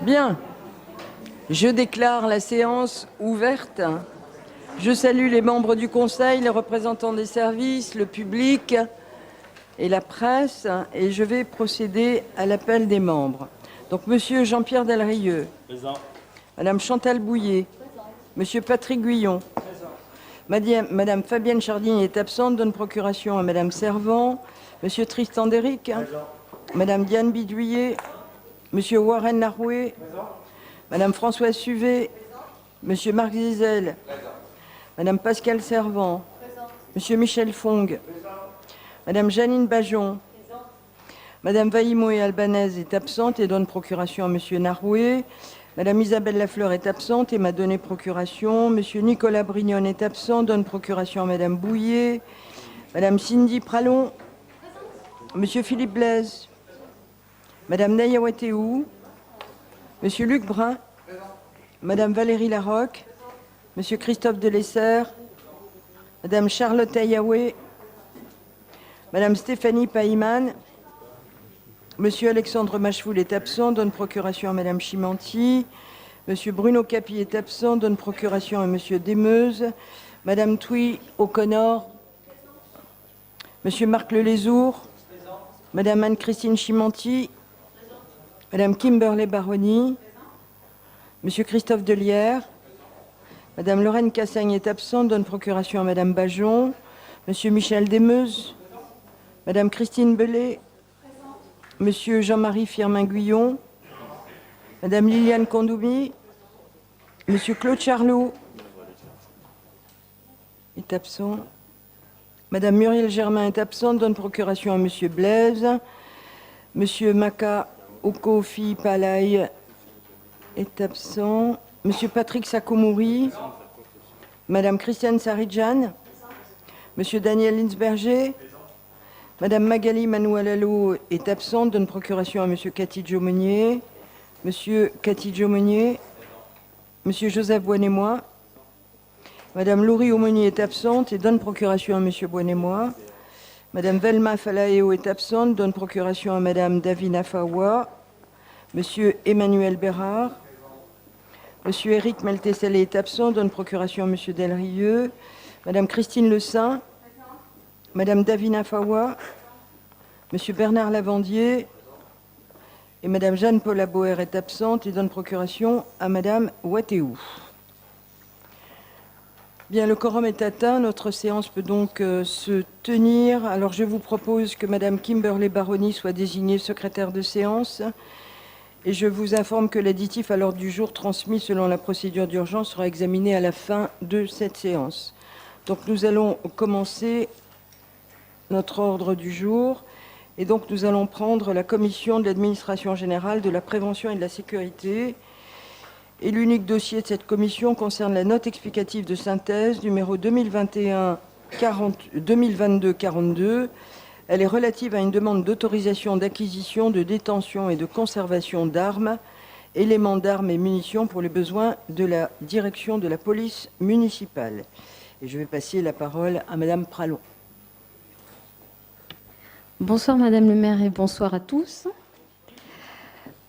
Bien. Je déclare la séance ouverte. Je salue les membres du Conseil, les représentants des services, le public et la presse, et je vais procéder à l'appel des membres. Donc, Monsieur Jean-Pierre Delrieux. Présent. Madame Chantal Bouillet. Présent. Monsieur Patrick Guyon. Présent. Madame Fabienne Chardini est absente, donne procuration à Madame Servan. Monsieur Tristan Déric. Présent. Madame Diane Bidouillet. Monsieur Warren Laroué. Présent. Madame Françoise Suvet. Présent. Monsieur Marc Zizel. Présent. Madame Pascale Servan. Présent. Monsieur Michel Fong. Présent. Madame Janine Bajon. Présent. Madame Vaïmo Albanaise est absente et donne procuration à Monsieur Naroué. Madame Isabelle Lafleur est absente et m'a donné procuration. Monsieur Nicolas Brignon est absent, donne procuration à Madame Bouillet. Madame Cindy Pralon. Présent. Monsieur Philippe Blaise. Madame Naya Wateou. Monsieur Luc Brun. Présent. Madame Valérie Larocque. Présent. Monsieur Christophe Delessert. Madame Charlotte Ayaoué. Madame Stéphanie Païman. Monsieur Alexandre Machevoul est absent, donne procuration à Madame Chimanti. Monsieur Bruno Capi est absent, donne procuration à Monsieur Desmeuses. Madame Touy O'Connor. Monsieur Marc Lelézour. Madame Anne-Christine Chimanti. Madame Kimberley Baroni. Monsieur Christophe Delière. Madame Lorraine Cassagne est absente, donne procuration à Madame Bajon. Monsieur Michel Desmeuses. Madame Christine Bellet. Monsieur Jean-Marie Firmin-Guyon. Madame Liliane Condoumi. Monsieur Claude Charlot est absent. Madame Muriel Germain est absente, donne procuration à Monsieur Blaise. Monsieur Maka Okofi Palay est absent. Monsieur Patrick Sakomouri. Madame Christiane Saridjan. Monsieur Daniel Linsberger. Madame Magali Manoualalo est absente, donne procuration à Monsieur Cathy Jomonier. Monsieur Cathy Jomonier. Monsieur Joseph Boinémois. Madame Laurie Aumonier est absente et donne procuration à Monsieur Boinémois. Madame Velma Falaeo est absente, donne procuration à Madame Davina Fawa. Monsieur Emmanuel Bérard. Monsieur Éric Meltessalé est absent, donne procuration à Monsieur Delrieux. Madame Christine Le Saint. Madame Davina Fawa, Monsieur Bernard Lavandier et Madame Jeanne-Paula Boer est absente et donne procuration à Madame Wateou. Bien, le quorum est atteint. Notre séance peut donc se tenir. Alors, je vous propose que Madame Kimberley Baroni soit désignée secrétaire de séance. Et je vous informe que l'additif à l'ordre du jour transmis selon la procédure d'urgence sera examiné à la fin de cette séance. Donc, nous allons commencer notre ordre du jour. Et donc, nous allons prendre la commission de l'administration générale, de la prévention et de la sécurité. Et l'unique dossier de cette commission concerne la note explicative de synthèse numéro 2022-42. Elle est relative à une demande d'autorisation d'acquisition, de détention et de conservation d'armes, éléments d'armes et munitions pour les besoins de la direction de la police municipale. Et je vais passer la parole à Madame Pralon. Bonsoir Madame le maire et bonsoir à tous.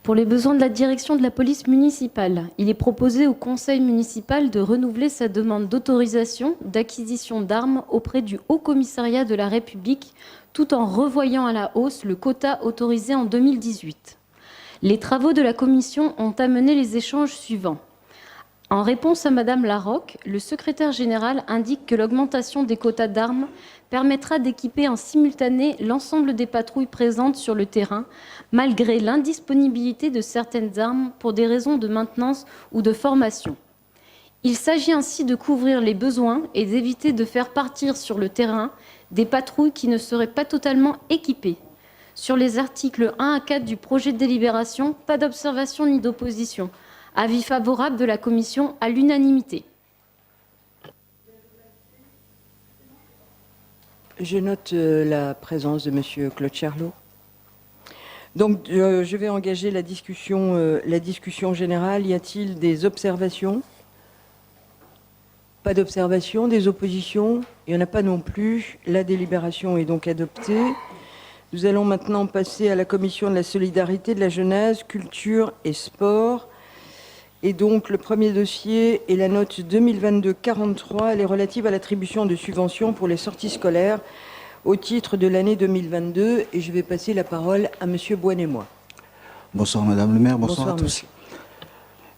Pour les besoins de la direction de la police municipale, il est proposé au conseil municipal de renouveler sa demande d'autorisation d'acquisition d'armes auprès du Haut Commissariat de la République tout en revoyant à la hausse le quota autorisé en 2018. Les travaux de la commission ont amené les échanges suivants. En réponse à Madame Larocque, le secrétaire général indique que l'augmentation des quotas d'armes permettra d'équiper en simultané l'ensemble des patrouilles présentes sur le terrain, malgré l'indisponibilité de certaines armes pour des raisons de maintenance ou de formation. Il s'agit ainsi de couvrir les besoins et d'éviter de faire partir sur le terrain des patrouilles qui ne seraient pas totalement équipées. Sur les articles 1 à 4 du projet de délibération, pas d'observation ni d'opposition. Avis favorable de la commission à l'unanimité. Je note la présence de Monsieur Claude Charlot. Donc, je vais engager la discussion générale. Y a-t-il des observations? Pas d'observation, des oppositions? Il n'y en a pas non plus. La délibération est donc adoptée. Nous allons maintenant passer à la commission de la solidarité, de la jeunesse, culture et sport. Et donc, le premier dossier est la note 2022-43. Elle est relative à l'attribution de subventions pour les sorties scolaires au titre de l'année 2022. Et je vais passer la parole à Monsieur Boinémois. Bonsoir Madame le maire, bonsoir à tous. Monsieur.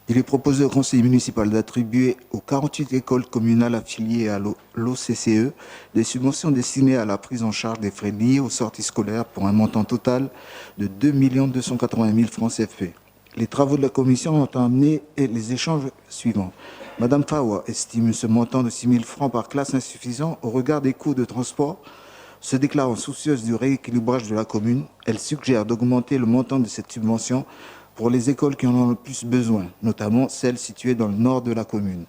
Il est proposé au conseil municipal d'attribuer aux 48 écoles communales affiliées à l'OCCE des subventions destinées à la prise en charge des frais liés aux sorties scolaires pour un montant total de 2 280 000 francs CFP. Les travaux de la commission ont amené les échanges suivants. Madame Fawa estime ce montant de 6 000 francs par classe insuffisant au regard des coûts de transport. Se déclarant soucieuse du rééquilibrage de la commune, elle suggère d'augmenter le montant de cette subvention pour les écoles qui en ont le plus besoin, notamment celles situées dans le nord de la commune.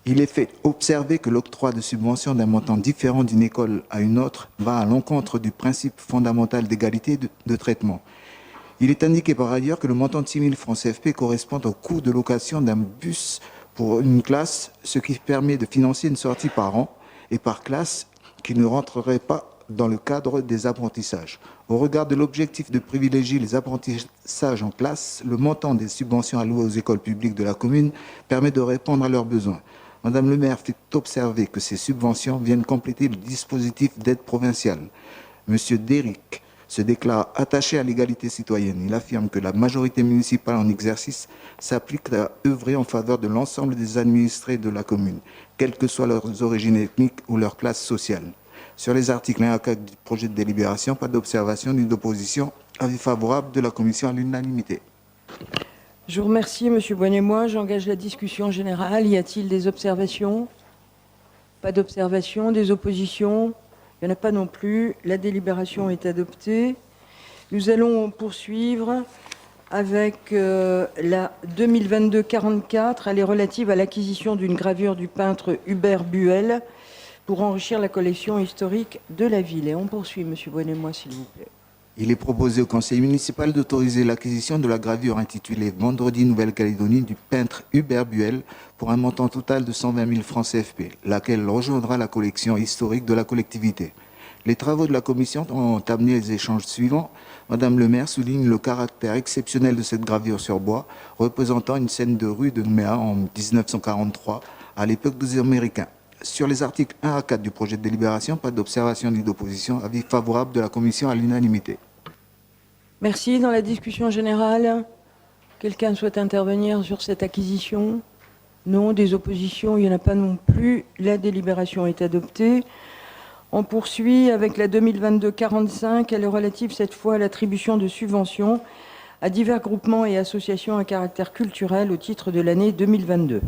Il est fait observer que l'octroi de subventions d'un montant différent d'une école à une autre va à l'encontre du principe fondamental d'égalité de traitement. Il est indiqué par ailleurs que le montant de 6 000 francs CFP correspond au coût de location d'un bus pour une classe, ce qui permet de financer une sortie par an et par classe qui ne rentrerait pas dans le cadre des apprentissages. Au regard de l'objectif de privilégier les apprentissages en classe, le montant des subventions allouées aux écoles publiques de la commune permet de répondre à leurs besoins. Madame le maire fait observer que ces subventions viennent compléter le dispositif d'aide provinciale. Monsieur Déric se déclare attaché à l'égalité citoyenne. Il affirme que la majorité municipale en exercice s'applique à œuvrer en faveur de l'ensemble des administrés de la commune, quelles que soient leurs origines ethniques ou leur classe sociale. Sur les articles 1 à 4 du projet de délibération, pas d'observation ni d'opposition. Avis favorable de la commission à l'unanimité. Je vous remercie, Monsieur Boinémois. J'engage la discussion générale. Y a-t-il des observations? Pas d'observation. Des oppositions? Il n'y en a pas non plus. La délibération est adoptée. Nous allons poursuivre avec la 2022-44. Elle est relative à l'acquisition d'une gravure du peintre Hubert Buel pour enrichir la collection historique de la ville. Et on poursuit, Monsieur Boinémois, s'il vous plaît. Il est proposé au conseil municipal d'autoriser l'acquisition de la gravure intitulée « Vendredi Nouvelle-Calédonie » du peintre Hubert Buel pour un montant total de 120 000 francs CFP, laquelle rejoindra la collection historique de la collectivité. Les travaux de la commission ont amené les échanges suivants. Madame le maire souligne le caractère exceptionnel de cette gravure sur bois, représentant une scène de rue de Nouméa en 1943, à l'époque des Américains. Sur les articles 1 à 4 du projet de délibération, pas d'observation ni d'opposition. Avis favorable de la commission à l'unanimité. Merci. Dans la discussion générale, quelqu'un souhaite intervenir sur cette acquisition? Non. Des oppositions? Il n'y en a pas non plus. La délibération est adoptée. On poursuit avec la 2022-45. Elle est relative cette fois à l'attribution de subventions à divers groupements et associations à caractère culturel au titre de l'année 2022.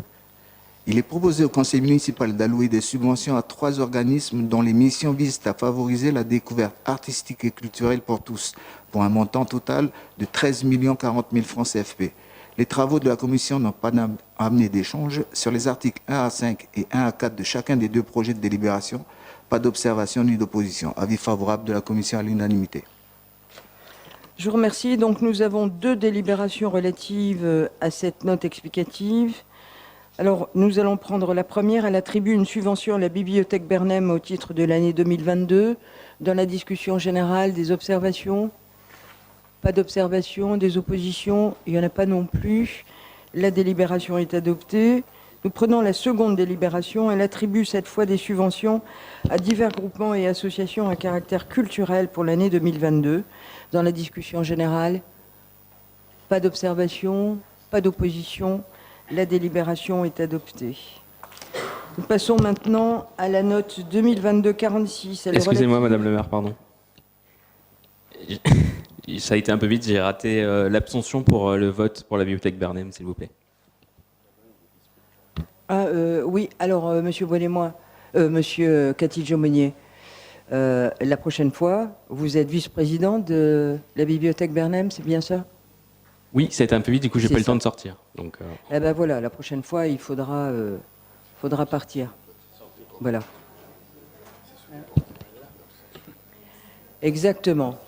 Il est proposé au conseil municipal d'allouer des subventions à 3 organismes dont les missions visent à favoriser la découverte artistique et culturelle pour tous, pour un montant total de 13 040 000 francs CFP. Les travaux de la commission n'ont pas amené d'échange sur les articles 1 à 5 et 1 à 4 de chacun des 2 projets de délibération. Pas d'observation ni d'opposition. Avis favorable de la commission à l'unanimité. Je vous remercie. Donc nous avons 2 délibérations relatives à cette note explicative. Alors, nous allons prendre la première. Elle attribue une subvention à la Bibliothèque Bernheim au titre de l'année 2022. Dans la discussion générale, des observations? Pas d'observations. Des oppositions? Il n'y en a pas non plus. La délibération est adoptée. Nous prenons la seconde délibération. Elle attribue cette fois des subventions à divers groupements et associations à caractère culturel pour l'année 2022. Dans la discussion générale, pas d'observation, pas d'opposition. La délibération est adoptée. Nous passons maintenant à la note 2022-46. Excusez-moi, Madame le maire, pardon. Ça a été un peu vite, j'ai raté l'abstention pour le vote pour la bibliothèque Bernheim, s'il vous plaît. Oui, alors, Monsieur Boinémois, Monsieur Catil-Jaumonier, la prochaine fois, vous êtes vice-président de la bibliothèque Bernheim, c'est bien ça? Oui, ça a été un peu vite, du coup, j'ai C'est pas eu le ça. temps de sortir. Donc, Eh ben voilà, la prochaine fois, il faudra partir. Voilà. Exactement.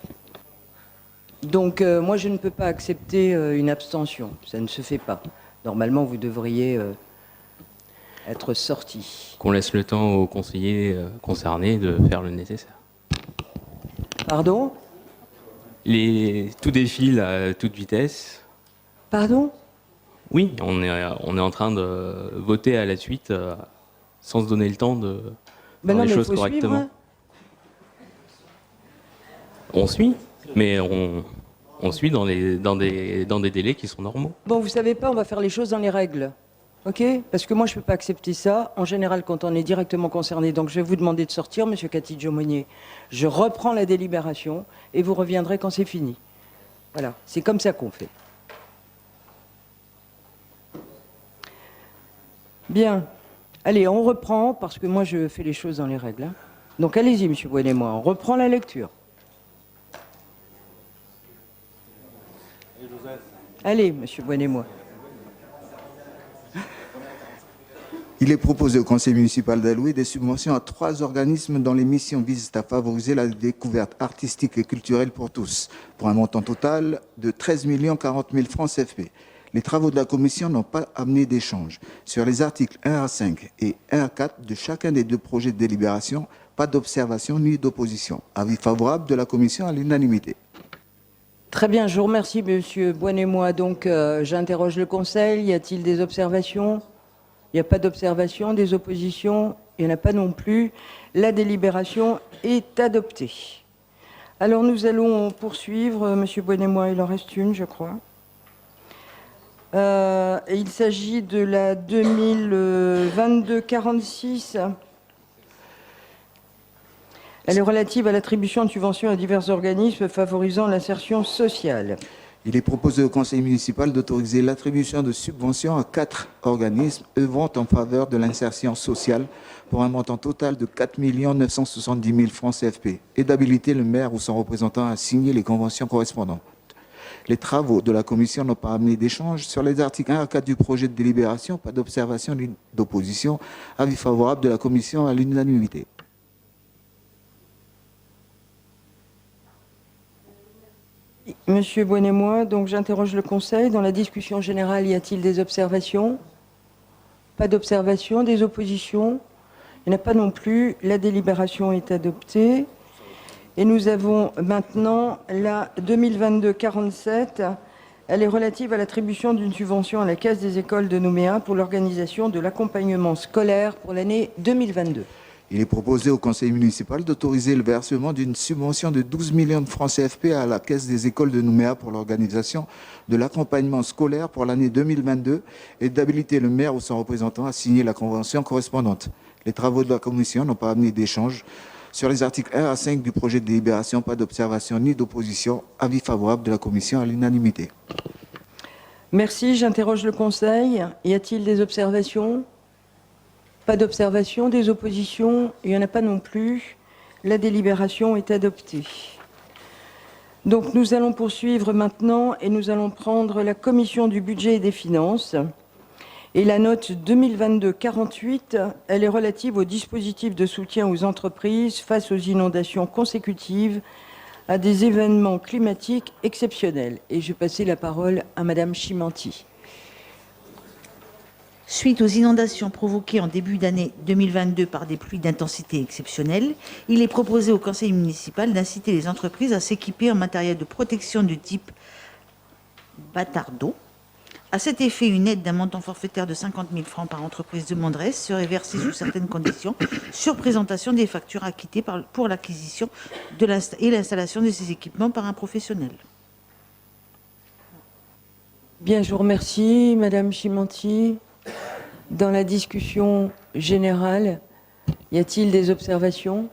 Donc, moi, je ne peux pas accepter une abstention. Ça ne se fait pas. Normalement, vous devriez être sorti. qu'on laisse le temps aux conseillers concernés de faire le nécessaire. Pardon? Tout défile à toute vitesse. Pardon? Oui, on est en train de voter à la suite sans se donner le temps de Ben faire non, les mais il choses faut correctement. suivre. On suit, mais on suit dans des délais qui sont normaux. Bon, vous savez pas, on va faire les choses dans les règles. OK? Parce que moi, je ne peux pas accepter ça, en général, quand on est directement concerné. Donc, je vais vous demander de sortir, Monsieur Catidjo-Monnier. Je reprends la délibération et vous reviendrez quand c'est fini. Voilà, c'est comme ça qu'on fait. Bien. Allez, on reprend, parce que moi, je fais les choses dans les règles. Hein. Donc, allez-y, Monsieur Boine-moi, on reprend la lecture. Allez, Monsieur Boine-moi. Il est proposé au conseil municipal d'allouer des subventions à 3 organismes dont les missions visent à favoriser la découverte artistique et culturelle pour tous, pour un montant total de 13 040 000 francs CFP. Les travaux de la commission n'ont pas amené d'échange. Sur les articles 1 à 5 et 1 à 4 de chacun des 2 projets de délibération, pas d'observation ni d'opposition. Avis favorable de la commission à l'unanimité. Très bien, je vous remercie, Monsieur Boine-moi. Donc, j'interroge le conseil. Y a-t-il des observations? Il n'y a pas d'observation, des oppositions, il n'y en a pas non plus. La délibération est adoptée. Alors nous allons poursuivre, Monsieur Boine-moi, il en reste une, je crois. Et il s'agit de la 2022-46. Elle est relative à l'attribution de subventions à divers organismes favorisant l'insertion sociale. Il est proposé au conseil municipal d'autoriser l'attribution de subventions à 4 organismes œuvrant en faveur de l'insertion sociale pour un montant total de 4 970 000 francs CFP et d'habiliter le maire ou son représentant à signer les conventions correspondantes. Les travaux de la commission n'ont pas amené d'échange. Sur les articles 1 à 4 du projet de délibération, pas d'observation ni d'opposition. Avis favorable de la commission à l'unanimité. Monsieur Boine-moi, donc j'interroge le conseil. Dans la discussion générale, y a-t-il des observations? Pas d'observations, des oppositions? Il n'y en a pas non plus. La délibération est adoptée. Et nous avons maintenant la 2022-47. Elle est relative à l'attribution d'une subvention à la Caisse des écoles de Nouméa pour l'organisation de l'accompagnement scolaire pour l'année 2022. Il est proposé au conseil municipal d'autoriser le versement d'une subvention de 12 millions de francs CFP à la Caisse des écoles de Nouméa pour l'organisation de l'accompagnement scolaire pour l'année 2022 et d'habiliter le maire ou son représentant à signer la convention correspondante. Les travaux de la commission n'ont pas amené d'échange. Sur les articles 1 à 5 du projet de délibération, pas d'observation ni d'opposition. Avis favorable de la commission à l'unanimité. Merci, j'interroge le conseil. Y a-t-il des observations? Pas d'observation, des oppositions? Il n'y en a pas non plus. La délibération est adoptée. Donc nous allons poursuivre maintenant et nous allons prendre la commission du budget et des finances. Et la note 2022-48, elle est relative au dispositif de soutien aux entreprises face aux inondations consécutives à des événements climatiques exceptionnels. Et je vais passer la parole à Madame Chimanti. Suite aux inondations provoquées en début d'année 2022 par des pluies d'intensité exceptionnelle, il est proposé au conseil municipal d'inciter les entreprises à s'équiper en matériel de protection de type bâtard d'eau. À cet effet, une aide d'un montant forfaitaire de 50 000 francs par entreprise demanderesse serait versée sous certaines conditions sur présentation des factures acquittées pour l'acquisition et l'installation de ces équipements par un professionnel. Bien, je vous remercie, Madame Chimanti. Dans la discussion générale, y a-t-il des observations?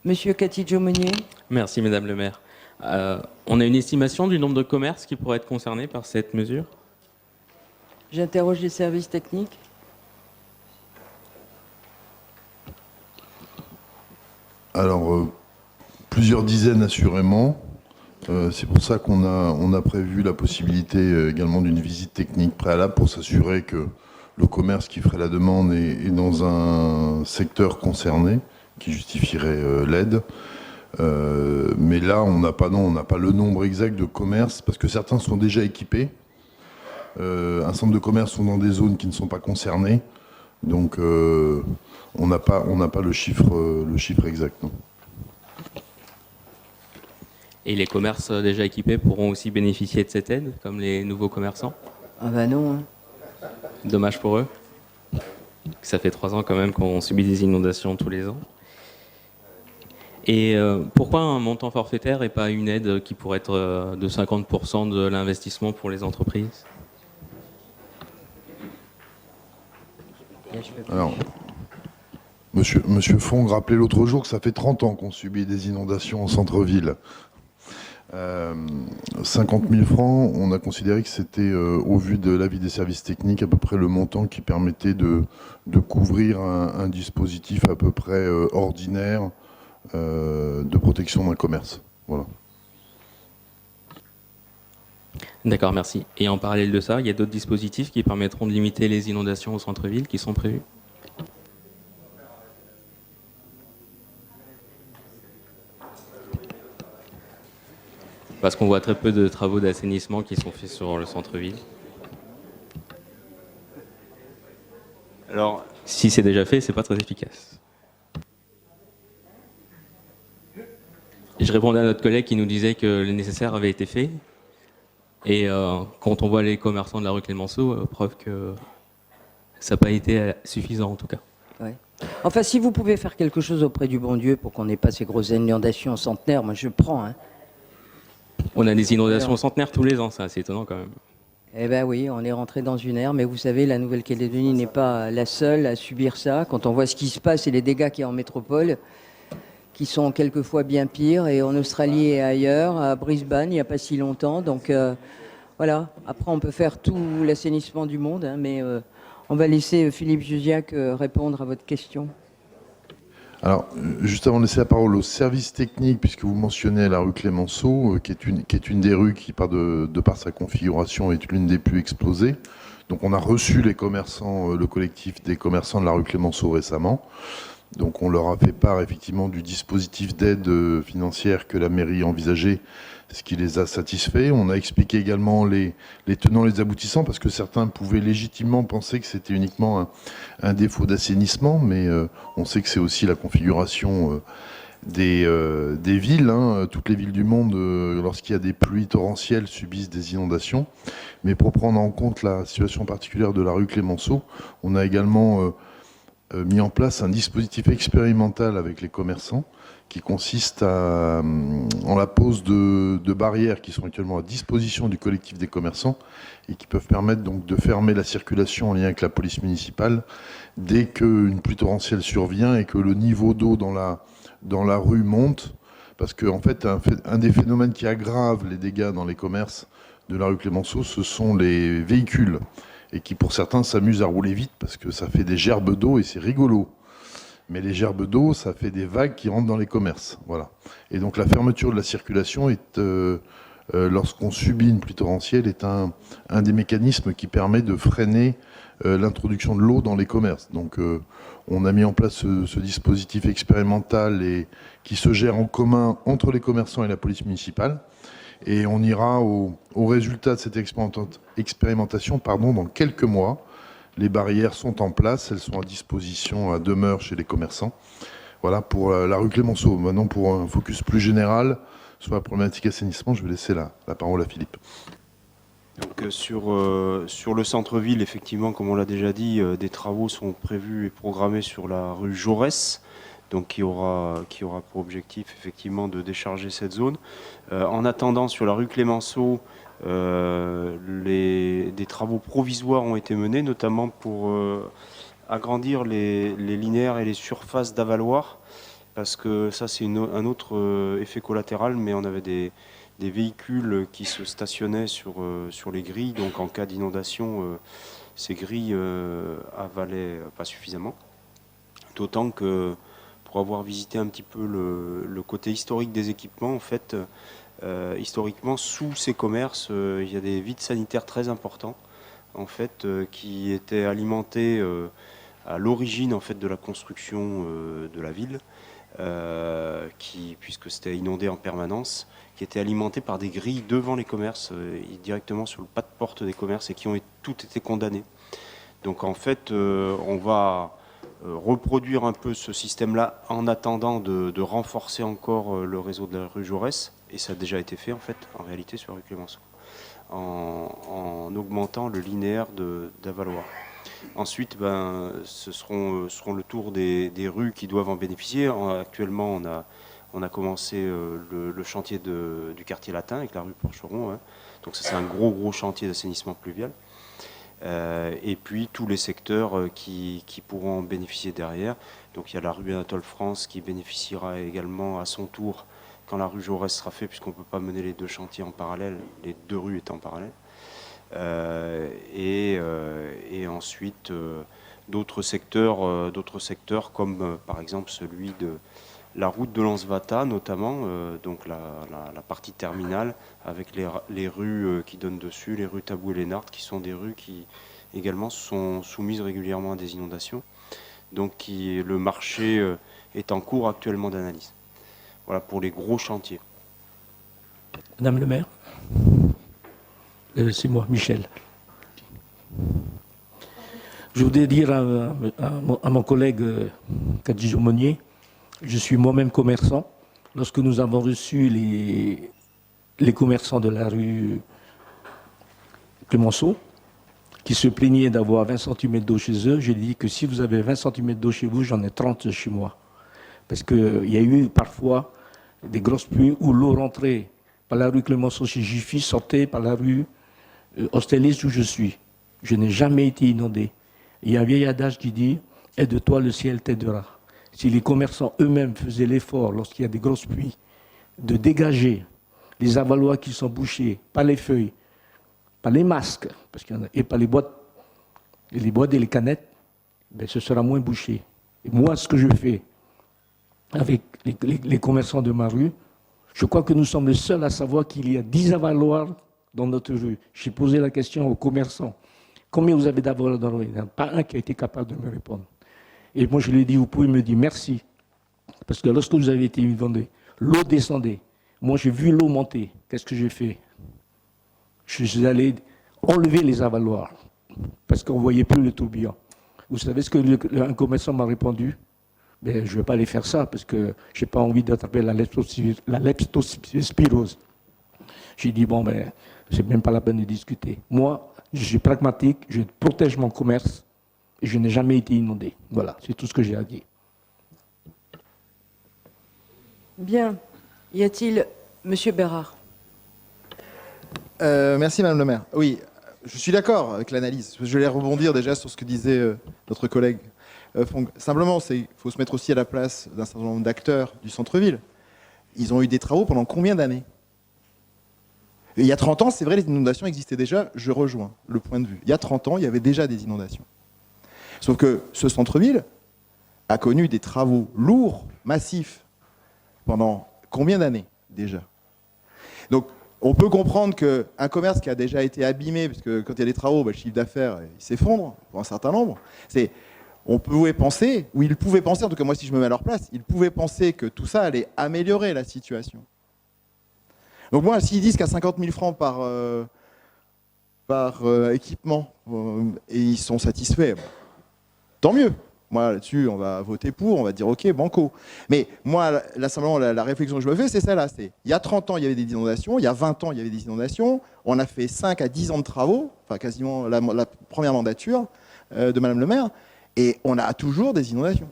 Monsieur Catidjo-Monnier. Merci, Madame le maire. On a une estimation du nombre de commerces qui pourraient être concernés par cette mesure? J'interroge les services techniques. Alors, plusieurs dizaines assurément. C'est pour ça qu'on a prévu la possibilité également d'une visite technique préalable pour s'assurer que le commerce qui ferait la demande est dans un secteur concerné qui justifierait l'aide. Mais là, on n'a pas le nombre exact de commerces parce que certains sont déjà équipés. Un centre de commerce sont dans des zones qui ne sont pas concernées. Donc, on n'a pas le chiffre exact. Non. Et les commerces déjà équipés pourront aussi bénéficier de cette aide, comme les nouveaux commerçants. Ah bah non. Hein. Dommage pour eux. Ça fait 3 ans quand même qu'on subit des inondations tous les ans. Et pourquoi un montant forfaitaire et pas une aide qui pourrait être de 50% de l'investissement pour les entreprises? Alors, Monsieur Fong rappelait l'autre jour que ça fait 30 ans qu'on subit des inondations en centre-ville. 50 000 francs, on a considéré que c'était, au vu de l'avis des services techniques, à peu près le montant qui permettait de couvrir un dispositif à peu près ordinaire de protection d'un commerce. Voilà. D'accord, merci. Et en parallèle de ça, il y a d'autres dispositifs qui permettront de limiter les inondations au centre-ville qui sont prévus? Parce qu'on voit très peu de travaux d'assainissement qui sont faits sur le centre-ville. Alors, si c'est déjà fait, c'est pas très efficace. Et je répondais à notre collègue qui nous disait que le nécessaire avait été fait. Et quand on voit les commerçants de la rue Clémenceau, preuve que ça n'a pas été suffisant en tout cas. Ouais. Enfin, si vous pouvez faire quelque chose auprès du bon Dieu pour qu'on n'ait pas ces grosses inondations centenaires, moi je prends. Hein. On a des inondations centenaires tous les ans, ça, c'est étonnant quand même. Eh bien oui, on est rentré dans une ère, mais vous savez, la Nouvelle-Calédonie n'est pas la seule à subir ça. Quand on voit ce qui se passe et les dégâts qu'il y a en métropole, qui sont quelquefois bien pires, et en Australie et ailleurs, à Brisbane, il n'y a pas si longtemps. Donc voilà, après on peut faire tout l'assainissement du monde, hein, mais on va laisser Philippe Jusiac répondre à votre question. Alors, juste avant de laisser la parole au service technique, puisque vous mentionnez la rue Clémenceau, qui est une des rues qui, de par sa configuration, est l'une des plus explosées. Donc on a reçu les commerçants, le collectif des commerçants de la rue Clémenceau récemment. Donc on leur a fait part effectivement du dispositif d'aide financière que la mairie envisageait, ce qui les a satisfaits. On a expliqué également les tenants, les aboutissants, parce que certains pouvaient légitimement penser que c'était uniquement un défaut d'assainissement, mais on sait que c'est aussi la configuration des villes. Hein. Toutes les villes du monde, lorsqu'il y a des pluies torrentielles, subissent des inondations. Mais pour prendre en compte la situation particulière de la rue Clémenceau, on a également mis en place un dispositif expérimental avec les commerçants qui consiste en la pose de barrières qui sont actuellement à disposition du collectif des commerçants et qui peuvent permettre donc de fermer la circulation en lien avec la police municipale dès qu'une pluie torrentielle survient et que le niveau d'eau dans la rue monte. Parce que en fait, un des phénomènes qui aggrave les dégâts dans les commerces de la rue Clémenceau, ce sont les véhicules et qui pour certains s'amusent à rouler vite parce que ça fait des gerbes d'eau et c'est rigolo. Mais les gerbes d'eau, ça fait des vagues qui rentrent dans les commerces. Voilà. Et donc la fermeture de la circulation, lorsqu'on subit une pluie torrentielle, est un des mécanismes qui permet de freiner l'introduction de l'eau dans les commerces. Donc on a mis en place ce dispositif expérimental et qui se gère en commun entre les commerçants et la police municipale. Et on ira au résultat de cette expérimentation dans quelques mois. Les barrières sont en place, elles sont à disposition à demeure chez les commerçants. Voilà pour la rue Clémenceau. Maintenant, pour un focus plus général sur la problématique assainissement, je vais laisser la parole à Philippe. Donc, sur le centre-ville, effectivement, comme on l'a déjà dit, des travaux sont prévus et programmés sur la rue Jaurès, donc qui aura pour objectif effectivement de décharger cette zone. En attendant, sur la rue Clémenceau, des travaux provisoires ont été menés, notamment pour agrandir les linéaires et les surfaces d'avaloir, parce que ça c'est un autre effet collatéral, mais on avait des véhicules qui se stationnaient sur les grilles, donc en cas d'inondation, ces grilles avalaient pas suffisamment. D'autant que, pour avoir visité un petit peu le côté historique des équipements, en fait, historiquement, sous ces commerces, il y a des vides sanitaires très importants, en fait, qui étaient alimentés à l'origine en fait de la construction de la ville, puisque c'était inondé en permanence, qui étaient alimentés par des grilles devant les commerces, directement sur le pas de porte des commerces, et qui ont toutes été condamnés. Donc en fait, on va reproduire un peu ce système-là en attendant de renforcer encore le réseau de la rue Jaurès. et ça a déjà été fait en fait, en réalité, sur la rue Clémenceau, en augmentant le linéaire d'Avaloir. Ensuite, ce seront le tour des rues qui doivent en bénéficier. Actuellement, on a commencé le chantier du quartier latin avec la rue Porcheron. Hein. Donc ça, c'est un gros chantier d'assainissement pluvial. Et puis tous les secteurs qui pourront en bénéficier derrière. Donc il y a la rue Anatole France qui bénéficiera également à son tour quand la rue Jaurès sera faite, puisqu'on ne peut pas mener les deux chantiers en parallèle, les deux rues étant en parallèle. Et ensuite d'autres secteurs comme par exemple celui de la route de Lansvata notamment, donc la partie terminale avec les rues qui donnent dessus, les rues Tabou et Lénart, qui sont des rues qui également sont soumises régulièrement à des inondations. Donc le marché est en cours actuellement d'analyse. Voilà pour les gros chantiers. Madame le maire, c'est moi, Michel. Je voudrais dire à mon collègue Kadji Monnier, je suis moi-même commerçant. Lorsque nous avons reçu les commerçants de la rue Clémenceau, qui se plaignaient d'avoir 20 cm d'eau chez eux, j'ai dit que si vous avez 20 cm d'eau chez vous, j'en ai 30 chez moi. Parce qu'il y a eu parfois des grosses pluies où l'eau rentrait par la rue Clémenceau chez Jiffy, sortait par la rue Austerlitz où je suis. Je n'ai jamais été inondé. Il y a un vieil adage qui dit « Aide-toi, le ciel t'aidera ». Si les commerçants eux-mêmes faisaient l'effort, lorsqu'il y a des grosses pluies, de dégager les avaloirs qui sont bouchés par les feuilles, par les masques, parce qu'il y en a, et par les boîtes et les canettes, ben ce sera moins bouché. Et moi, ce que je fais avec les commerçants de ma rue, je crois que nous sommes les seuls à savoir qu'il y a 10 avaloirs dans notre rue. J'ai posé la question aux commerçants. Combien vous avez d'avaloirs dans la rue ? Il n'y en a pas un qui a été capable de me répondre. Et moi, je lui ai dit, vous pouvez me dire merci. Parce que lorsque vous avez été inondé, l'eau descendait. Moi, j'ai vu l'eau monter. Qu'est-ce que j'ai fait ? Je suis allé enlever les avaloirs. Parce qu'on ne voyait plus le tourbillon. Vous savez ce qu'un commerçant m'a répondu ? Ben, je ne vais pas aller faire ça parce que je n'ai pas envie d'attraper la leptospirose. J'ai dit, bon, ben, c'est même pas la peine de discuter. Moi, je suis pragmatique, je protège mon commerce et je n'ai jamais été inondé. Voilà, c'est tout ce que j'ai à dire. Bien. Y a-t-il Monsieur Bérard? Merci Madame le maire. Oui, je suis d'accord avec l'analyse. Je vais rebondir déjà sur ce que disait notre collègue. Simplement, il faut se mettre aussi à la place d'un certain nombre d'acteurs du centre-ville. Ils ont eu des travaux pendant combien d'années ? Il y a 30 ans, c'est vrai, les inondations existaient déjà, je rejoins le point de vue. Il y a 30 ans, il y avait déjà des inondations. Sauf que ce centre-ville a connu des travaux lourds, massifs, pendant combien d'années déjà ? Donc, on peut comprendre qu'un commerce qui a déjà été abîmé, parce que quand il y a des travaux, le chiffre d'affaires il s'effondre pour un certain nombre. On pouvait penser, ou ils pouvaient penser, en tout cas moi si je me mets à leur place, ils pouvaient penser que tout ça allait améliorer la situation. Donc moi, s'ils disent qu'à 50 000 francs par équipement, et ils sont satisfaits, tant mieux. Moi, là-dessus, on va voter pour, on va dire OK, banco. Mais moi, là, simplement, la réflexion que je me fais, c'est celle-là. Il y a 30 ans, il y avait des inondations. Il y a 20 ans, il y avait des inondations. On a fait 5 à 10 ans de travaux, enfin quasiment la première mandature de Madame le maire, et on a toujours des inondations.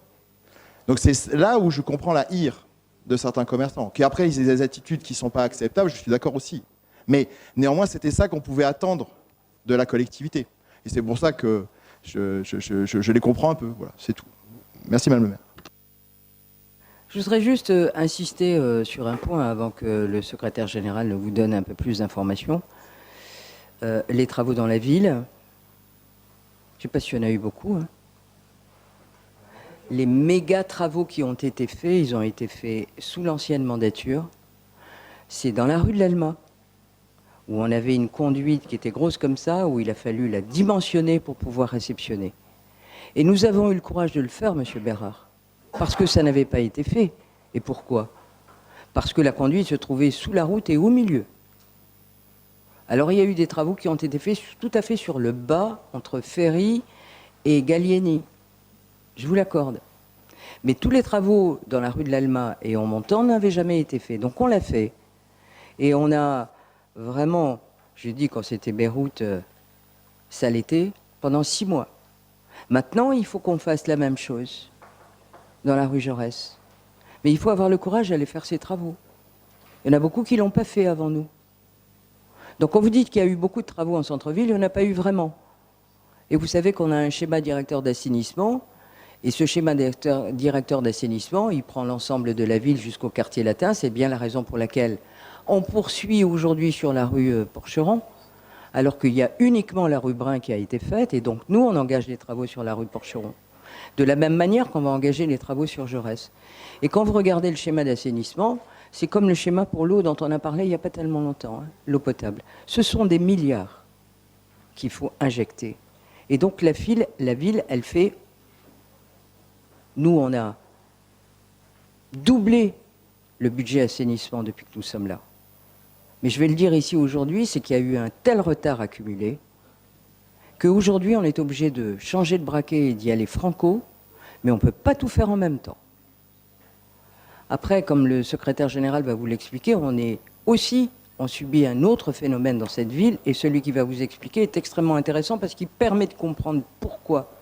Donc c'est là où je comprends la ire de certains commerçants. Qu'après, ils aient des attitudes qui ne sont pas acceptables, je suis d'accord aussi. Mais néanmoins, c'était ça qu'on pouvait attendre de la collectivité. Et c'est pour ça que je les comprends un peu. Voilà, c'est tout. Merci Madame le maire. Je voudrais juste insister sur un point avant que le secrétaire général ne vous donne un peu plus d'informations. Les travaux dans la ville, je ne sais pas s'il y en a eu beaucoup. Hein. Les méga travaux qui ont été faits, ils ont été faits sous l'ancienne mandature. C'est dans la rue de l'Alma, où on avait une conduite qui était grosse comme ça, où il a fallu la dimensionner pour pouvoir réceptionner. Et nous avons eu le courage de le faire, Monsieur Bérard, parce que ça n'avait pas été fait. Et pourquoi ? Parce que la conduite se trouvait sous la route et au milieu. Alors il y a eu des travaux qui ont été faits tout à fait sur le bas, entre Ferry et Gallieni. Je vous l'accorde. Mais tous les travaux dans la rue de l'Alma et en montant n'avaient jamais été faits. Donc on l'a fait. Et on a vraiment, j'ai dit quand c'était Beyrouth, ça l'était, pendant 6 mois. Maintenant, il faut qu'on fasse la même chose dans la rue Jaurès. Mais il faut avoir le courage d'aller faire ces travaux. Il y en a beaucoup qui ne l'ont pas fait avant nous. Donc quand vous dites qu'il y a eu beaucoup de travaux en centre-ville, il n'y en a pas eu vraiment. Et vous savez qu'on a un schéma directeur d'assainissement, et ce schéma directeur d'assainissement, il prend l'ensemble de la ville jusqu'au quartier latin. C'est bien la raison pour laquelle on poursuit aujourd'hui sur la rue Porcheron, alors qu'il y a uniquement la rue Brun qui a été faite, et donc nous, on engage les travaux sur la rue Porcheron. De la même manière qu'on va engager les travaux sur Jaurès. Et quand vous regardez le schéma d'assainissement, c'est comme le schéma pour l'eau dont on a parlé il n'y a pas tellement longtemps, hein, l'eau potable. Ce sont des milliards qu'il faut injecter. Et donc la ville, elle fait... Nous, on a doublé le budget assainissement depuis que nous sommes là. Mais je vais le dire ici aujourd'hui, c'est qu'il y a eu un tel retard accumulé qu'aujourd'hui, on est obligé de changer de braquet et d'y aller franco, mais on ne peut pas tout faire en même temps. Après, comme le secrétaire général va vous l'expliquer, on subit un autre phénomène dans cette ville, et celui qui va vous expliquer est extrêmement intéressant parce qu'il permet de comprendre pourquoi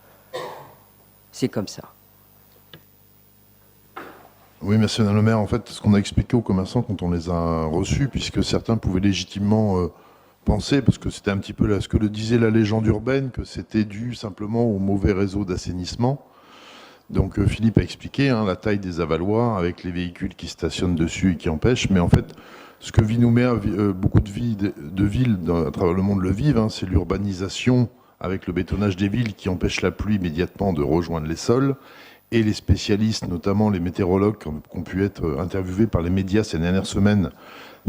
c'est comme ça. Oui, merci Madame le maire. En fait, ce qu'on a expliqué aux commerçants quand on les a reçus, puisque certains pouvaient légitimement penser, parce que c'était un petit peu là, ce que le disait la légende urbaine, que c'était dû simplement au mauvais réseau d'assainissement. Donc Philippe a expliqué la taille des avaloirs avec les véhicules qui stationnent dessus et qui empêchent. Mais en fait, ce que vit Nouméa, beaucoup de villes à travers le monde le vivent, c'est l'urbanisation avec le bétonnage des villes qui empêche la pluie immédiatement de rejoindre les sols. Et les spécialistes, notamment les météorologues qui ont pu être interviewés par les médias ces dernières semaines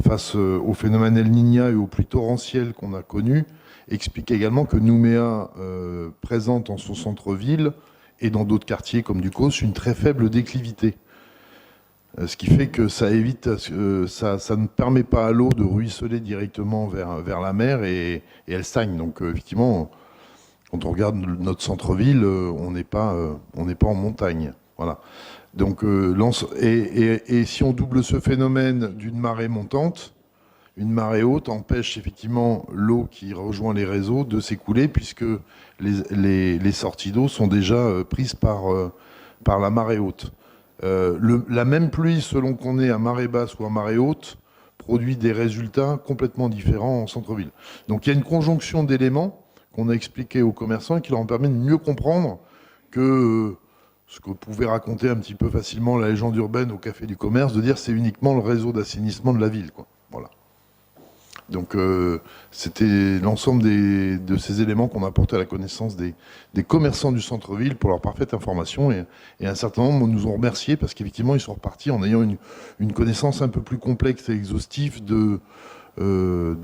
face au phénomène El Niña et aux pluies torrentielles qu'on a connues, expliquent également que Nouméa présente en son centre-ville et dans d'autres quartiers comme Ducos une très faible déclivité. Ce qui fait que ça évite, ça ne permet pas à l'eau de ruisseler directement vers la mer et elle stagne. Donc effectivement, quand on regarde notre centre-ville, on n'est pas en montagne. Voilà. Donc, et si on double ce phénomène d'une marée montante, une marée haute empêche effectivement l'eau qui rejoint les réseaux de s'écouler puisque les sorties d'eau sont déjà prises par la marée haute. La même pluie, selon qu'on est à marée basse ou à marée haute, produit des résultats complètement différents en centre-ville. Donc il y a une conjonction d'éléments qu'on a expliqué aux commerçants et qui leur permet de mieux comprendre que ce que pouvait raconter un petit peu facilement la légende urbaine au Café du Commerce, de dire c'est uniquement le réseau d'assainissement de la ville, quoi. Voilà. Donc c'était l'ensemble de ces éléments qu'on a apporté à la connaissance des commerçants du centre-ville pour leur parfaite information et un certain nombre nous ont remerciés parce qu'effectivement ils sont repartis en ayant une connaissance un peu plus complexe et exhaustive de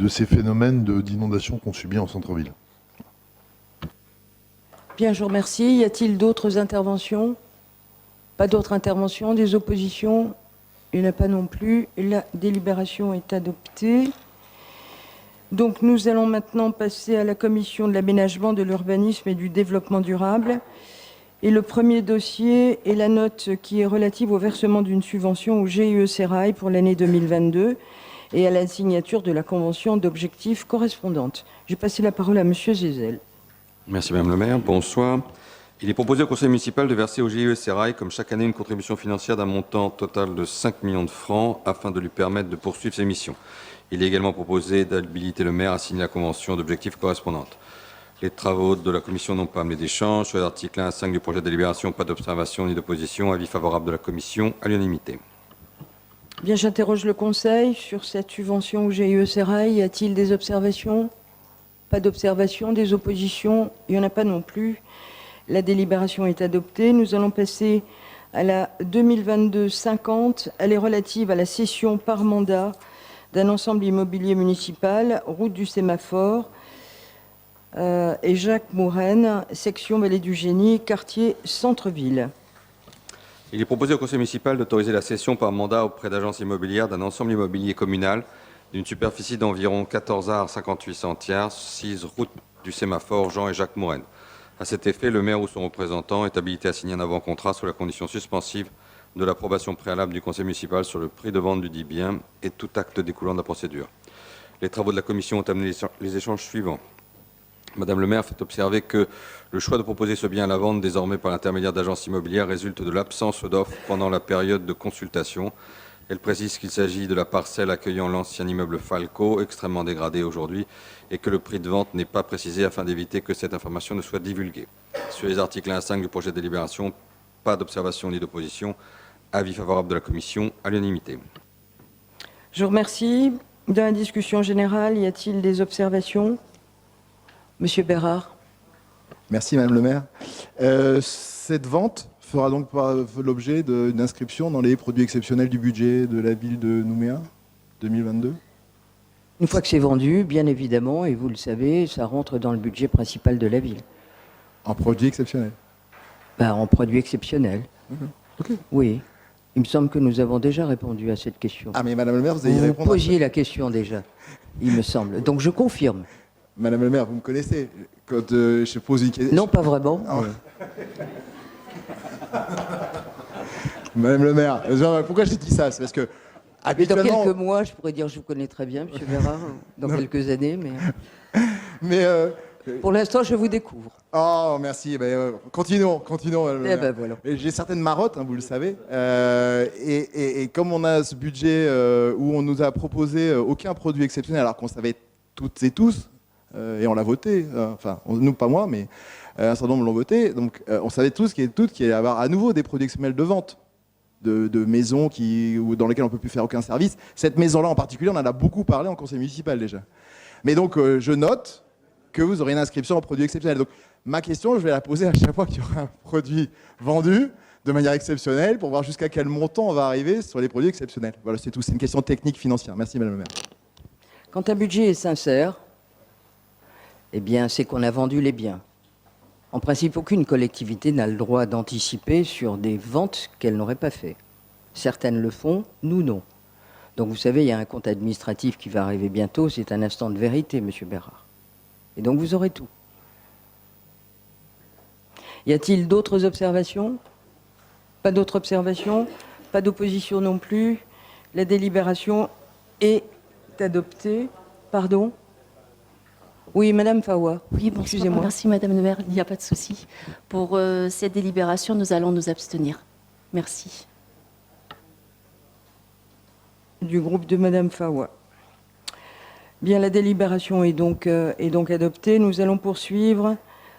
ces phénomènes d'inondation qu'on subit en centre-ville. Bien, je vous remercie. Y a-t-il d'autres interventions? Pas d'autres interventions? Des oppositions? Il n'y en a pas non plus. La délibération est adoptée. Donc nous allons maintenant passer à la commission de l'aménagement, de l'urbanisme et du développement durable. Et le premier dossier est la note qui est relative au versement d'une subvention au GIE Sérail pour l'année 2022 et à la signature de la convention d'objectifs correspondante. J'ai passé la parole à Monsieur Zézel. Merci Madame le maire, bonsoir. Il est proposé au conseil municipal de verser au GIE Sérail, comme chaque année, une contribution financière d'un montant total de 5 millions de francs afin de lui permettre de poursuivre ses missions. Il est également proposé d'habiliter le maire à signer la convention d'objectifs correspondante. Les travaux de la commission n'ont pas amené d'échange. Sur les articles 1 à 5 du projet de délibération, pas d'observation ni d'opposition. Avis favorable de la commission à l'unanimité. Bien, j'interroge le conseil sur cette subvention au GIE Sérail. Y a-t-il des observations? Pas d'observation, des oppositions? Il n'y en a pas non plus. La délibération est adoptée. Nous allons passer à la 2022-50. Elle est relative à la cession par mandat d'un ensemble immobilier municipal, route du Sémaphore, et Jacques Mouraine, section Vallée du Génie, quartier Centre-Ville. Il est proposé au conseil municipal d'autoriser la cession par mandat auprès d'agences immobilières d'un ensemble immobilier communal d'une superficie d'environ 14 arts 58 centiares, 6 route du Sémaphore, Jean et Jacques Mouraine. À cet effet, le maire ou son représentant est habilité à signer un avant-contrat sous la condition suspensive de l'approbation préalable du conseil municipal sur le prix de vente du dit bien et tout acte découlant de la procédure. Les travaux de la commission ont amené les échanges suivants. Madame le maire fait observer que le choix de proposer ce bien à la vente désormais par l'intermédiaire d'agences immobilières résulte de l'absence d'offres pendant la période de consultation. Elle précise qu'il s'agit de la parcelle accueillant l'ancien immeuble Falco, extrêmement dégradé aujourd'hui, et que le prix de vente n'est pas précisé afin d'éviter que cette information ne soit divulguée. Sur les articles 1 à 5 du projet de délibération, pas d'observation ni d'opposition. Avis favorable de la commission à l'unanimité. Je vous remercie. Dans la discussion générale, y a-t-il des observations? Monsieur Bérard. Merci, Madame le maire. Cette vente fera donc l'objet d'une inscription dans les produits exceptionnels du budget de la ville de Nouméa 2022? Une fois que c'est vendu, bien évidemment, et vous le savez, ça rentre dans le budget principal de la ville. En produits exceptionnels? En produits exceptionnels. Ok. Oui. Il me semble que nous avons déjà répondu à cette question. Ah, mais Madame le maire, vous allez y Vous répondre. posiez la question déjà, il me semble. Donc je confirme. Madame le maire, vous me connaissez. Quand je pose une question... Non, pas vraiment. Ah ouais. Madame le maire, pourquoi j'ai dit ça? C'est parce que Mais dans habituellement... quelques mois, je pourrais dire je vous connais très bien, Monsieur Bérard, dans quelques années, Mais pour l'instant, je vous découvre. oh, merci. Continuons. Madame le Eh maire. voilà. Et j'ai certaines marottes, vous le savez. Et comme on a ce budget où on nous a proposé aucun produit exceptionnel, alors qu'on savait toutes et tous, et on l'a voté, nous, pas moi, mais un certain nombre l'ont voté, donc on savait tous qu'il allait y avoir à nouveau des produits exceptionnels de vente, de maisons dans lesquelles on ne peut plus faire aucun service. Cette maison-là en particulier, on en a beaucoup parlé en conseil municipal déjà. Mais donc, je note que vous aurez une inscription en produit exceptionnel. Donc, ma question, je vais la poser à chaque fois qu'il y aura un produit vendu de manière exceptionnelle pour voir jusqu'à quel montant on va arriver sur les produits exceptionnels. Voilà, c'est tout. C'est une question technique financière. Merci, Madame le maire. Quand un budget est sincère, eh bien, c'est qu'on a vendu les biens. En principe, aucune collectivité n'a le droit d'anticiper sur des ventes qu'elle n'aurait pas fait. Certaines le font, nous non. Donc, vous savez, il y a un compte administratif qui va arriver bientôt. C'est un instant de vérité, Monsieur Bérard. Et donc, vous aurez tout. Y a-t-il d'autres observations? Pas d'autres observations? Pas d'opposition non plus? La délibération est adoptée. Pardon? Oui, Madame Fawa. Oui, bonsoir. Excusez-moi. Merci, Madame le maire. Il n'y a pas de souci. Pour cette délibération, nous allons nous abstenir. Merci. Du groupe de Madame Fawa. Bien, la délibération est donc adoptée. Nous allons poursuivre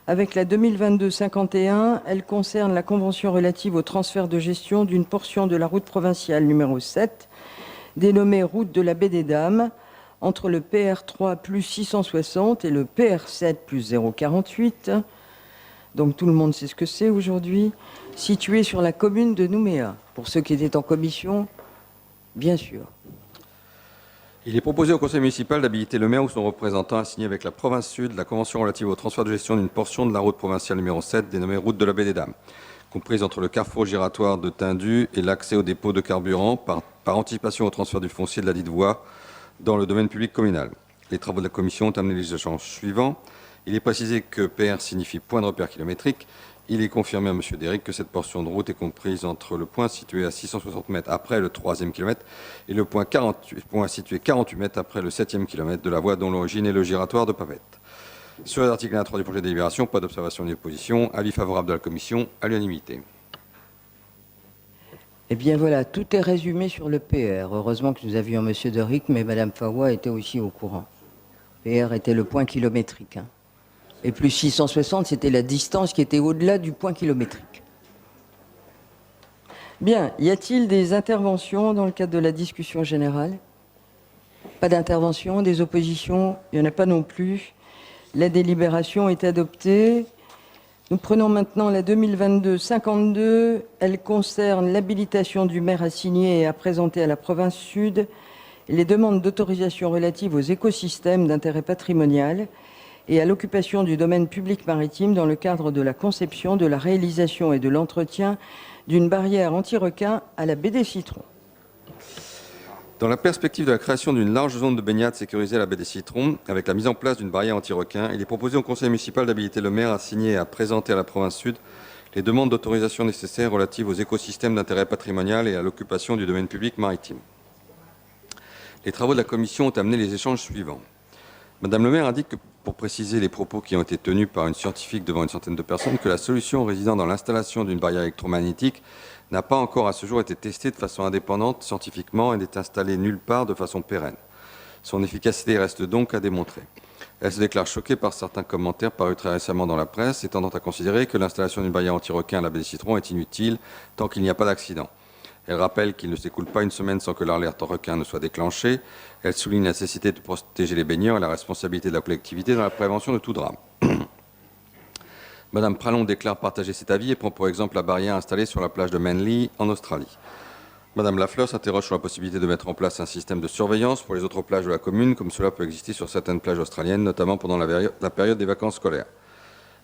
avec la 2022-51. Elle concerne la convention relative au transfert de gestion d'une portion de la route provinciale numéro 7, dénommée route de la Baie des Dames, entre le PR3 plus 660 et le PR7 plus 048. Donc tout le monde sait ce que c'est aujourd'hui. Située sur la commune de Nouméa. Pour ceux qui étaient en commission, bien sûr. Il est proposé au conseil municipal d'habiliter le maire ou son représentant à signer avec la province sud la convention relative au transfert de gestion d'une portion de la route provinciale numéro 7, dénommée route de la Baie des Dames, comprise entre le carrefour giratoire de Tindu et l'accès au dépôt de carburant par anticipation au transfert du foncier de la dite voie dans le domaine public communal. Les travaux de la commission ont amené les échanges suivants. Il est précisé que PR signifie point de repère kilométrique. Il est confirmé à M. Déric que cette portion de route est comprise entre le point situé à 660 mètres après le 3e kilomètre et le point situé 48 mètres après le 7e kilomètre de la voie dont l'origine est le giratoire de Pavette. Sur les articles 1 à 3 du projet de délibération, pas d'observation ni d'opposition. Avis favorable de la commission à l'unanimité. Eh bien voilà, tout est résumé sur le PR. Heureusement que nous avions M. Deric, mais Mme Fawa était aussi au courant. PR était le point kilométrique. Et plus 660, c'était la distance qui était au-delà du point kilométrique. Bien, y a-t-il des interventions dans le cadre de la discussion générale? Pas d'intervention, des oppositions? Il n'y en a pas non plus. La délibération est adoptée. Nous prenons maintenant la 2022-52. Elle concerne l'habilitation du maire à signer et à présenter à la province sud les demandes d'autorisation relatives aux écosystèmes d'intérêt patrimonial et à l'occupation du domaine public maritime dans le cadre de la conception, de la réalisation et de l'entretien d'une barrière anti-requin à la baie des Citrons. Dans la perspective de la création d'une large zone de baignade sécurisée à la baie des Citrons, avec la mise en place d'une barrière anti-requin, il est proposé au conseil municipal d'habiliter le maire à signer et à présenter à la province sud les demandes d'autorisation nécessaires relatives aux écosystèmes d'intérêt patrimonial et à l'occupation du domaine public maritime. Les travaux de la commission ont amené les échanges suivants. Madame le maire indique, pour préciser les propos qui ont été tenus par une scientifique devant une centaine de personnes, que la solution résidant dans l'installation d'une barrière électromagnétique n'a pas encore à ce jour été testée de façon indépendante scientifiquement et n'est installée nulle part de façon pérenne. Son efficacité reste donc à démontrer. Elle se déclare choquée par certains commentaires parus très récemment dans la presse et tendant à considérer que l'installation d'une barrière anti-requin à la baie des Citrons est inutile tant qu'il n'y a pas d'accident. Elle rappelle qu'il ne s'écoule pas une semaine sans que l'alerte en requin ne soit déclenchée. Elle souligne la nécessité de protéger les baigneurs et la responsabilité de la collectivité dans la prévention de tout drame. Madame Pralon déclare partager cet avis et prend pour exemple la barrière installée sur la plage de Manly en Australie. Madame Lafleur s'interroge sur la possibilité de mettre en place un système de surveillance pour les autres plages de la commune, comme cela peut exister sur certaines plages australiennes, notamment pendant la période des vacances scolaires.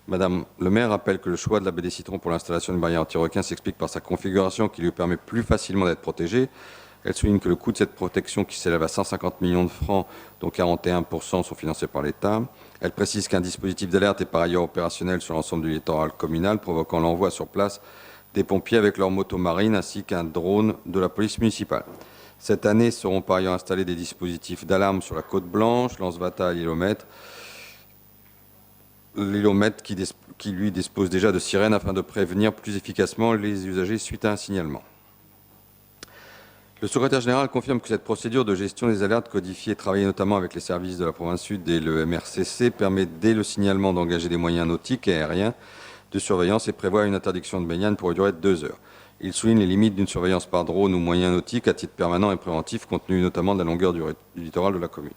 Madame le maire rappelle que le choix de la baie des Citrons pour l'installation d'une barrière anti-requin s'explique par sa configuration qui lui permet plus facilement d'être protégée. Elle souligne que le coût de cette protection, qui s'élève à 150 millions de francs, dont 41% sont financés par l'État. Elle précise qu'un dispositif d'alerte est par ailleurs opérationnel sur l'ensemble du littoral communal, provoquant l'envoi sur place des pompiers avec leurs motos marines ainsi qu'un drone de la police municipale. Cette année seront par ailleurs installés des dispositifs d'alarme sur la Côte Blanche, Lance-Vata et l'Ilomètre. L'Ilomètre qui lui dispose déjà de sirènes afin de prévenir plus efficacement les usagers suite à un signalement. Le secrétaire général confirme que cette procédure de gestion des alertes codifiée et travaillée notamment avec les services de la province sud et le MRCC permet dès le signalement d'engager des moyens nautiques et aériens de surveillance et prévoit une interdiction de baignade pour une durée de 2 heures. Il souligne les limites d'une surveillance par drone ou moyen nautique à titre permanent et préventif compte tenu notamment de la longueur du littoral de la commune.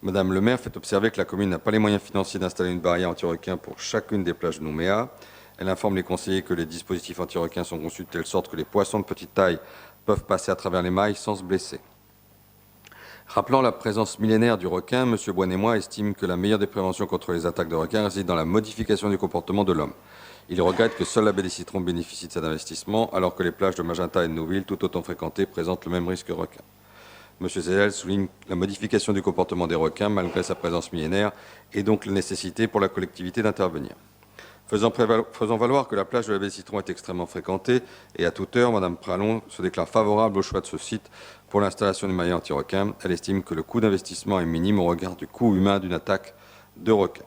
Madame le maire fait observer que la commune n'a pas les moyens financiers d'installer une barrière anti-requin pour chacune des plages de Nouméa. Elle informe les conseillers que les dispositifs anti-requins sont conçus de telle sorte que les poissons de petite taille peuvent passer à travers les mailles sans se blesser. Rappelant la présence millénaire du requin, M. Boinémois estime que la meilleure des préventions contre les attaques de requins réside dans la modification du comportement de l'homme. Il regrette que seule la baie des Citrons bénéficie de cet investissement, alors que les plages de Magenta et de Nouville, tout autant fréquentées, présentent le même risque requin. M. Zézel souligne la modification du comportement des requins, malgré sa présence millénaire, et donc la nécessité pour la collectivité d'intervenir. Faisant valoir que la plage de la baie des Citrons est extrêmement fréquentée, et à toute heure, Mme Pralon se déclare favorable au choix de ce site pour l'installation d'une barrière anti-requin. Elle estime que le coût d'investissement est minime au regard du coût humain d'une attaque de requin.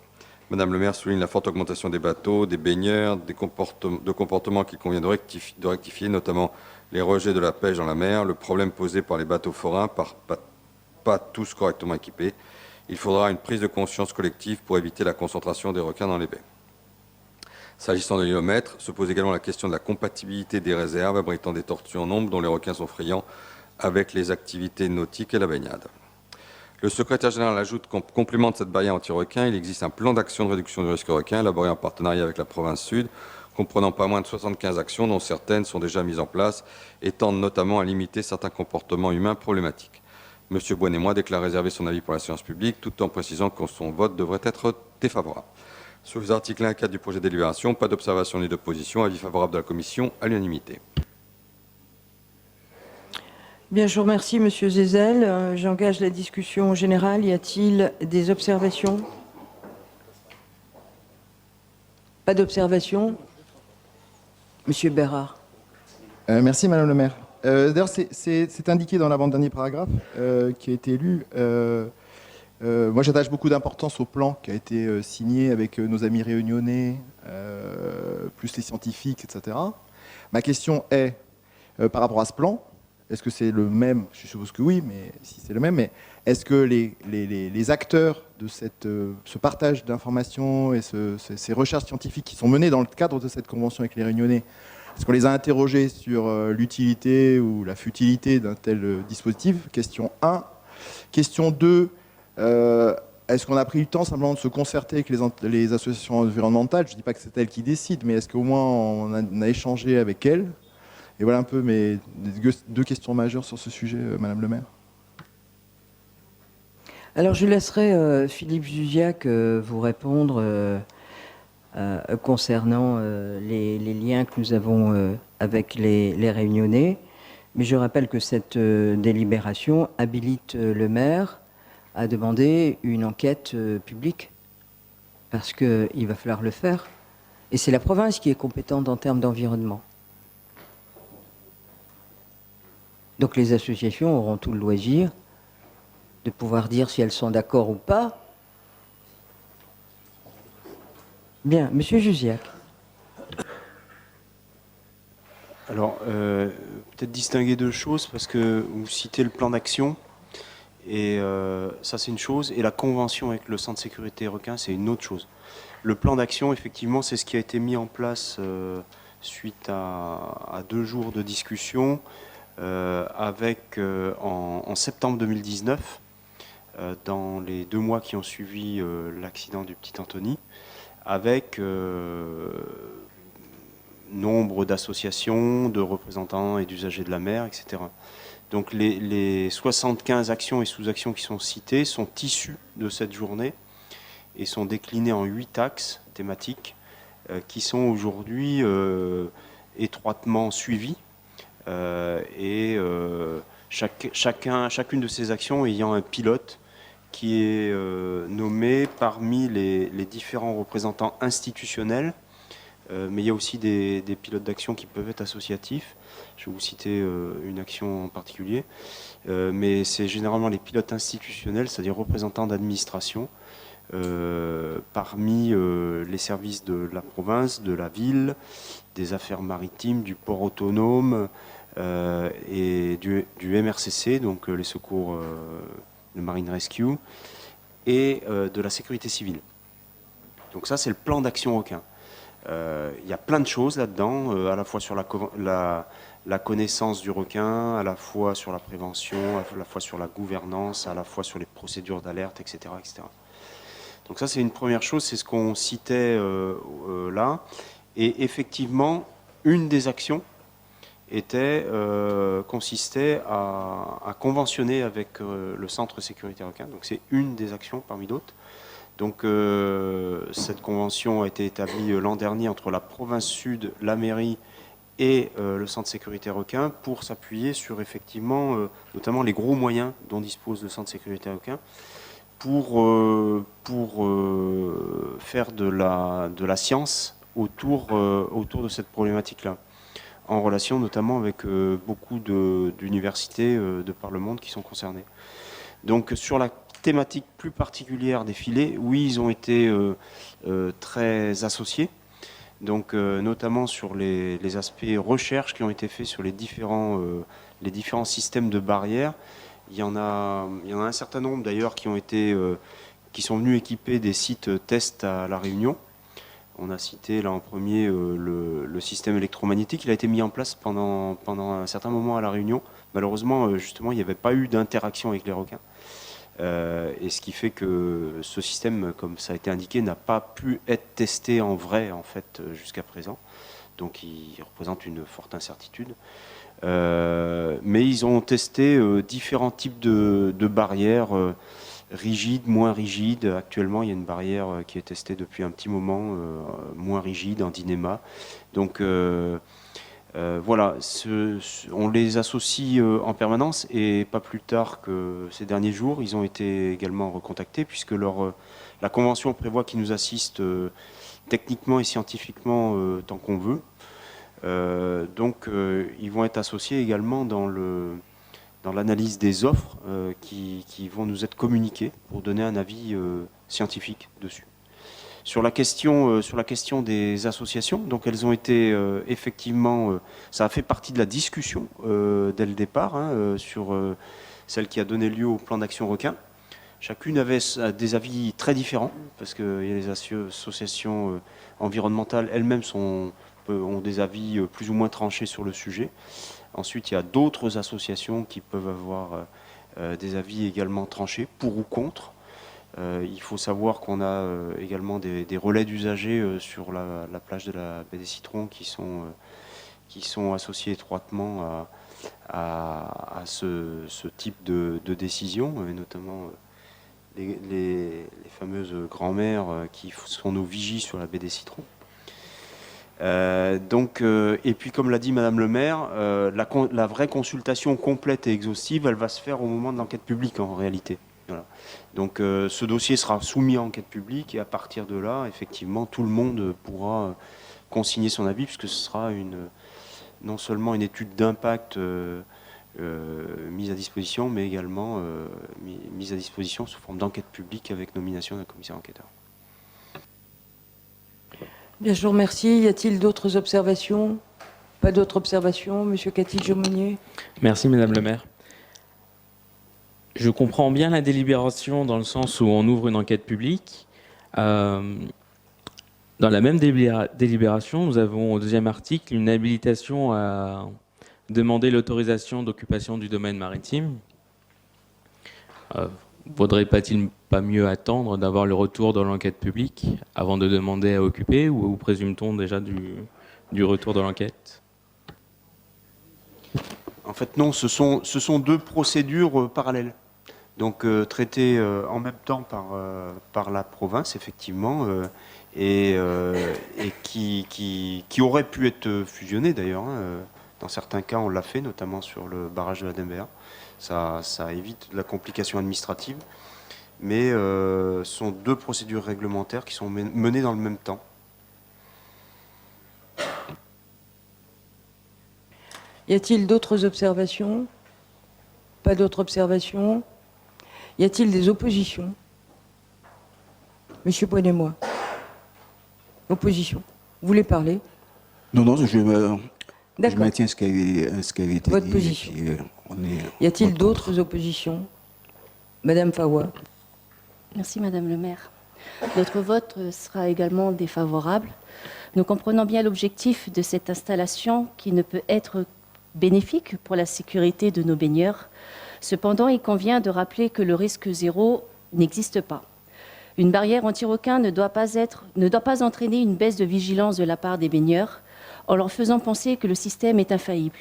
Madame le maire souligne la forte augmentation des bateaux, des baigneurs, de comportements qu'il convient de rectifier, notamment les rejets de la pêche dans la mer, le problème posé par les bateaux forains, pas tous correctement équipés. Il faudra une prise de conscience collective pour éviter la concentration des requins dans les baies. S'agissant de l'Ilomètre, se pose également la question de la compatibilité des réserves abritant des tortues en nombre dont les requins sont friands avec les activités nautiques et la baignade. Le secrétaire général ajoute qu'en complément de cette barrière anti-requin, il existe un plan d'action de réduction du risque requin élaboré en partenariat avec la province sud, comprenant pas moins de 75 actions dont certaines sont déjà mises en place et tendent notamment à limiter certains comportements humains problématiques. M. Boinémois déclare réserver son avis pour la séance publique tout en précisant que son vote devrait être défavorable. Sur les articles 1 et 4 du projet de délibération, pas d'observation ni d'opposition, avis favorable de la commission à l'unanimité. Bien, je vous remercie, Monsieur Zézel. J'engage la discussion générale. Y a-t-il des observations? Pas d'observation. Monsieur Bérard. Merci, Madame le maire. D'ailleurs, c'est indiqué dans l'avant-dernier paragraphe qui a été lu. Moi, j'attache beaucoup d'importance au plan qui a été signé avec nos amis réunionnais, plus les scientifiques, etc. Ma question est, par rapport à ce plan, est-ce que c'est le même? Je suppose que oui, mais si c'est le même, mais est-ce que les acteurs de ce partage d'informations et ces recherches scientifiques qui sont menées dans le cadre de cette convention avec les réunionnais, est-ce qu'on les a interrogés sur l'utilité ou la futilité d'un tel dispositif? Question 1. Question 2. Est-ce qu'on a pris le temps simplement de se concerter avec les associations environnementales? Je ne dis pas que c'est elles qui décident, mais est-ce qu'au moins on a échangé avec elles? Et voilà un peu mes 2 questions majeures sur ce sujet, Madame le maire. Alors je laisserai Philippe Jusiac vous répondre concernant les liens que nous avons avec les Réunionnais. Mais je rappelle que cette délibération habilite le maire à demander une enquête publique, parce qu'il va falloir le faire. Et c'est la province qui est compétente en termes d'environnement. Donc les associations auront tout le loisir de pouvoir dire si elles sont d'accord ou pas. Bien, Monsieur Jusiac. Alors, peut-être distinguer deux choses, parce que vous citez le plan d'action, et ça c'est une chose, et la convention avec le Centre sécurité requin, c'est une autre chose. Le plan d'action, effectivement, c'est ce qui a été mis en place suite à 2 jours de discussion, en septembre 2019, dans les 2 mois qui ont suivi l'accident du Petit Anthony, avec nombre d'associations, de représentants et d'usagers de la mer, etc. Donc les 75 actions et sous-actions qui sont citées sont issues de cette journée et sont déclinées en 8 axes thématiques qui sont aujourd'hui étroitement suivis chacune de ces actions ayant un pilote qui est nommé parmi les différents représentants institutionnels, mais il y a aussi des pilotes d'action qui peuvent être associatifs. Je vais vous citer une action en particulier, mais c'est généralement les pilotes institutionnels, c'est-à-dire représentants d'administration, parmi les services de la province, de la ville, des affaires maritimes, du port autonome et du MRCC, donc les secours, le Marine Rescue, et de la sécurité civile. Donc ça, c'est le plan d'action requin. Il y a plein de choses là-dedans, à la fois sur la connaissance du requin, à la fois sur la prévention, à la fois sur la gouvernance, à la fois sur les procédures d'alerte, etc., etc. Donc ça, c'est une première chose, c'est ce qu'on citait là. Et effectivement, une des actions consistait à conventionner avec le Centre sécurité requin. Donc c'est une des actions parmi d'autres. Donc cette convention a été établie l'an dernier entre la province sud, la mairie et le Centre sécurité requin pour s'appuyer sur effectivement notamment les gros moyens dont dispose le Centre sécurité requin pour faire de la science autour de cette problématique-là, en relation notamment avec beaucoup d'universités de par le monde qui sont concernées. Donc sur la thématique plus particulière des filets, oui, ils ont été très associés, donc notamment sur les aspects recherche qui ont été faits sur les différents systèmes de barrières. Il y en a un certain nombre d'ailleurs qui sont venus équiper des sites tests à La Réunion. On a cité là en premier le système électromagnétique. Il a été mis en place pendant un certain moment à La Réunion. Malheureusement, justement, il n'y avait pas eu d'interaction avec les requins. Et ce qui fait que ce système, comme ça a été indiqué, n'a pas pu être testé en vrai en fait jusqu'à présent. Donc il représente une forte incertitude. Mais ils ont testé différents types de barrières rigides, moins rigides. Actuellement, il y a une barrière qui est testée depuis un petit moment, moins rigide, en dynéma. Donc voilà, on les associe en permanence et pas plus tard que ces derniers jours, ils ont été également recontactés puisque la convention prévoit qu'ils nous assistent techniquement et scientifiquement tant qu'on veut. Donc ils vont être associés également dans l'analyse des offres qui vont nous être communiquées pour donner un avis scientifique dessus. Sur la question des associations, donc elles ont été effectivement, ça a fait partie de la discussion dès le départ sur celle qui a donné lieu au plan d'action requin. Chacune avait des avis très différents parce qu'il y a les associations environnementales elles-mêmes ont des avis plus ou moins tranchés sur le sujet. Ensuite, il y a d'autres associations qui peuvent avoir des avis également tranchés, pour ou contre. Il faut savoir qu'on a également des relais d'usagers sur la plage de la baie des Citrons qui sont associés étroitement à ce type de décision, et notamment les fameuses grand-mères qui sont nos vigies sur la baie des Citrons. Et puis comme l'a dit Madame le maire, la vraie consultation complète et exhaustive, elle va se faire au moment de l'enquête publique en réalité. Voilà. Donc ce dossier sera soumis à enquête publique et à partir de là, effectivement, tout le monde pourra consigner son avis puisque ce sera non seulement une étude d'impact mise à disposition, mais également mise à disposition sous forme d'enquête publique avec nomination d'un commissaire enquêteur. Bien, je vous remercie. Y a-t-il d'autres observations? Pas d'autres observations, Monsieur Catil-Jaumonier? Merci, Madame le maire. Je comprends bien la délibération dans le sens où on ouvre une enquête publique. Dans la même délibération, nous avons au deuxième article une habilitation à demander l'autorisation d'occupation du domaine maritime. Vaudrait-il pas mieux attendre d'avoir le retour de l'enquête publique avant de demander à occuper, ou présume-t-on déjà du retour de l'enquête? En fait, non, ce sont deux procédures parallèles. Donc traitées en même temps par la province, effectivement, et qui auraient pu être fusionnées d'ailleurs. Dans certains cas, on l'a fait, notamment sur le barrage de la Dembéa. Ça évite de la complication administrative. Mais ce sont deux procédures réglementaires qui sont menées dans le même temps. Y a-t-il d'autres observations? Pas d'autres observations? Y a-t-il des oppositions? Monsieur Bonnet-moi. Opposition. Vous voulez parler? Non, je D'accord. maintiens ce qui avait été Votre dit. position. Et puis, Y a-t-il d'autres oppositions? Madame Fawa. Merci Madame le maire. Notre vote sera également défavorable. Nous comprenons bien l'objectif de cette installation qui ne peut être bénéfique pour la sécurité de nos baigneurs. Cependant, il convient de rappeler que le risque zéro n'existe pas. Une barrière anti-requin ne doit pas entraîner une baisse de vigilance de la part des baigneurs en leur faisant penser que le système est infaillible.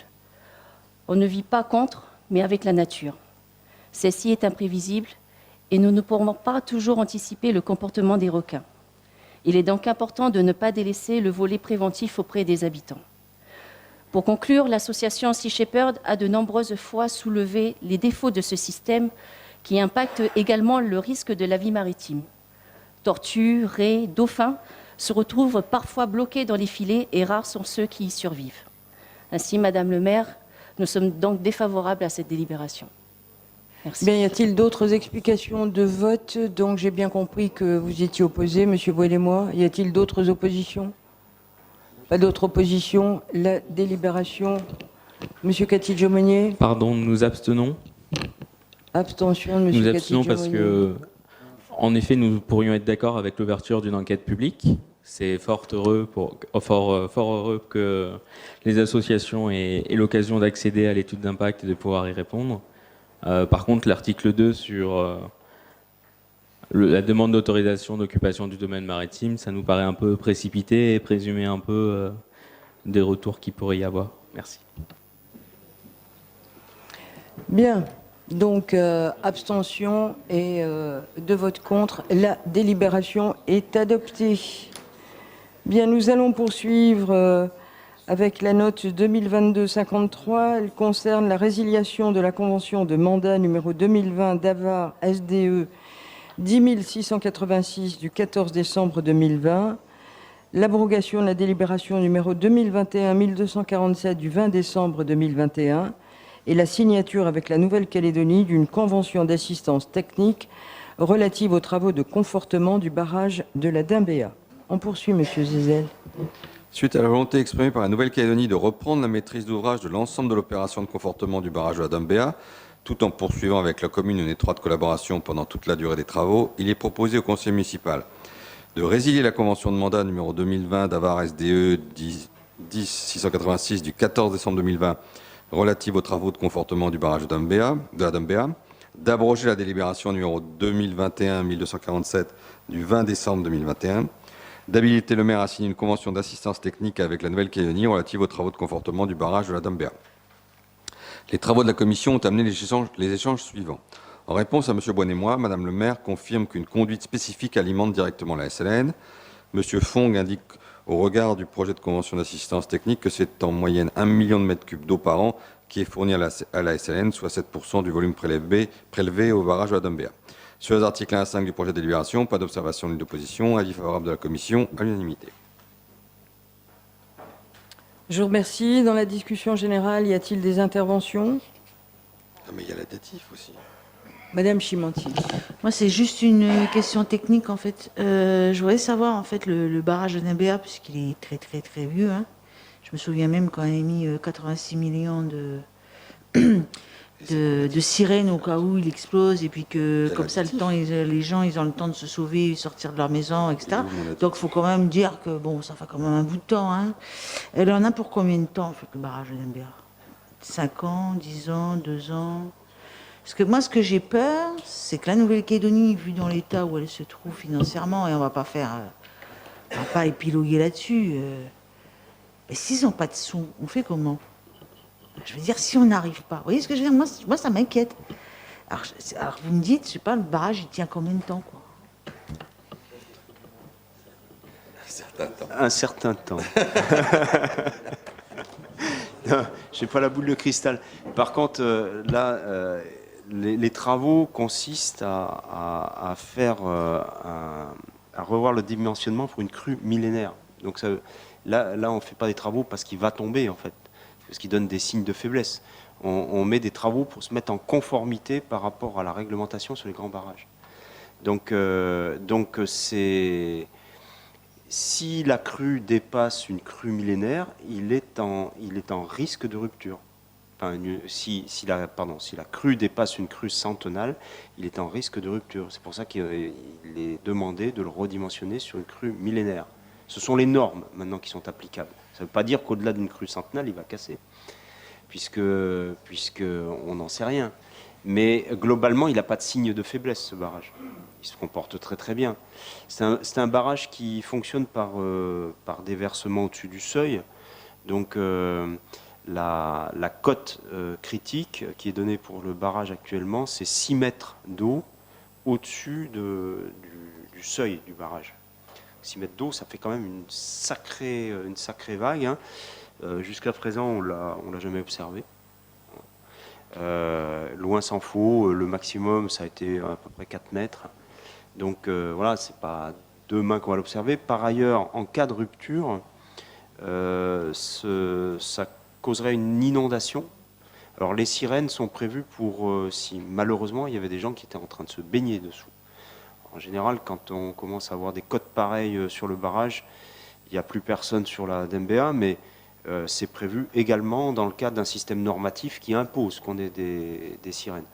On ne vit pas contre, mais avec la nature. Celle-ci est imprévisible et nous ne pourrons pas toujours anticiper le comportement des requins. Il est donc important de ne pas délaisser le volet préventif auprès des habitants. Pour conclure, l'association Sea Shepherd a de nombreuses fois soulevé les défauts de ce système qui impactent également le risque de la vie maritime. Tortues, raies, dauphins se retrouvent parfois bloqués dans les filets et rares sont ceux qui y survivent. Ainsi, Madame le maire, nous sommes donc défavorables à cette délibération. Merci. Bien, y a-t-il d'autres explications de vote? Donc, j'ai bien compris que vous étiez opposé, Monsieur Boel-et-moi. Y a-t-il d'autres oppositions? Pas d'autres oppositions. La délibération. Monsieur Catil-Jaumonier. Pardon, nous abstenons. Abstention de Monsieur Nous abstenons parce que, en effet, nous pourrions être d'accord avec l'ouverture d'une enquête publique. C'est fort heureux que les associations aient l'occasion d'accéder à l'étude d'impact et de pouvoir y répondre. Par contre, l'article 2 sur la demande d'autorisation d'occupation du domaine maritime, ça nous paraît un peu précipité et présumer un peu des retours qu'il pourrait y avoir. Merci. Bien. Donc, abstention et 2 votes contre. La délibération est adoptée. Bien, nous allons poursuivre avec la note 2022-53. Elle concerne la résiliation de la convention de mandat numéro 2020 d'Avar SDE 10686 du 14 décembre 2020, l'abrogation de la délibération numéro 2021-1247 du 20 décembre 2021 et la signature avec la Nouvelle-Calédonie d'une convention d'assistance technique relative aux travaux de confortement du barrage de la Dembéa. On poursuit, Monsieur Zézel. Suite à la volonté exprimée par la Nouvelle-Calédonie de reprendre la maîtrise d'ouvrage de l'ensemble de l'opération de confortement du barrage de la Dembéa, tout en poursuivant avec la commune une étroite collaboration pendant toute la durée des travaux, il est proposé au conseil municipal de résilier la convention de mandat numéro 2020 d'Avar SDE 10686 du 14 décembre 2020 relative aux travaux de confortement du barrage de la Dembéa, d'abroger la délibération numéro 2021-1247 du 20 décembre 2021, d'habiliter le maire à signer une convention d'assistance technique avec la Nouvelle-Calédonie relative aux travaux de confortement du barrage de la Dembéa. Les travaux de la commission ont amené les échanges suivants. En réponse à M. Boin-et-Moi, Mme le maire confirme qu'une conduite spécifique alimente directement la SLN. M. Fong indique, au regard du projet de convention d'assistance technique, que c'est en moyenne 1 million de mètres cubes d'eau par an qui est fourni à la SLN, soit 7% du volume prélevé au barrage de la Dembéa. Sur les articles 1 à 5 du projet de délibération, pas d'observation ni d'opposition. Avis favorable de la commission à l'unanimité. Je vous remercie. Dans la discussion générale, y a-t-il des interventions? Ah, mais il y a la datif aussi. Madame Chimanti. Moi, c'est juste une question technique, en fait. Je voudrais savoir, en fait, le barrage de Nimbéa, puisqu'il est très, très, très vieux. Hein. Je me souviens même qu'on avait mis 86 millions de sirènes au cas où il explose, et puis que, comme ça, le temps, les gens, ils ont le temps de se sauver, sortir de leur maison, etc. Donc, il faut quand même dire que, bon, ça fait quand même un bout de temps. Hein. Elle en a pour combien de temps, en fait, le barrage de Nimbéa? 5 ans, 10 ans, 2 ans? Parce que moi, ce que j'ai peur, c'est que la Nouvelle-Calédonie, vu dans l'état où elle se trouve financièrement, et on va pas épiloguer là-dessus, mais s'ils n'ont pas de sous, on fait comment? Je veux dire, si on n'arrive pas, vous voyez ce que je veux dire? Moi, ça m'inquiète. Alors, vous me dites, je sais pas, le barrage, il tient combien de temps, quoi? Un certain temps. Je n'ai pas la boule de cristal. Par contre, là, les travaux consistent à faire, à revoir le dimensionnement pour une crue millénaire. Donc là, on ne fait pas des travaux parce qu'il va tomber, en fait, parce qu'il donne des signes de faiblesse. On met des travaux pour se mettre en conformité par rapport à la réglementation sur les grands barrages. Donc c'est... Si la crue dépasse une crue millénaire, il est en risque de rupture. Enfin, si la crue dépasse une crue centenale, il est en risque de rupture. C'est pour ça qu'il est demandé de le redimensionner sur une crue millénaire. Ce sont les normes maintenant qui sont applicables. Ça ne veut pas dire qu'au-delà d'une crue centenale, il va casser, puisque on n'en sait rien. Mais globalement, il n'a pas de signe de faiblesse, ce barrage. Il se comporte très très bien. C'est un barrage qui fonctionne par déversement au-dessus du seuil. Donc la cote critique qui est donnée pour le barrage actuellement, c'est 6 mètres d'eau au-dessus du seuil du barrage. 6 mètres d'eau, ça fait quand même une sacrée vague. Hein. Jusqu'à présent, on l'a jamais observé. Loin s'en faut, le maximum, ça a été à peu près 4 mètres. Donc voilà, c'est pas demain qu'on va l'observer. Par ailleurs, en cas de rupture, ça causerait une inondation. Alors les sirènes sont prévues pour si malheureusement il y avait des gens qui étaient en train de se baigner dessous. En général, quand on commence à avoir des cotes pareilles sur le barrage, il n'y a plus personne sur la Dembéa, mais c'est prévu également dans le cadre d'un système normatif qui impose qu'on ait des sirènes.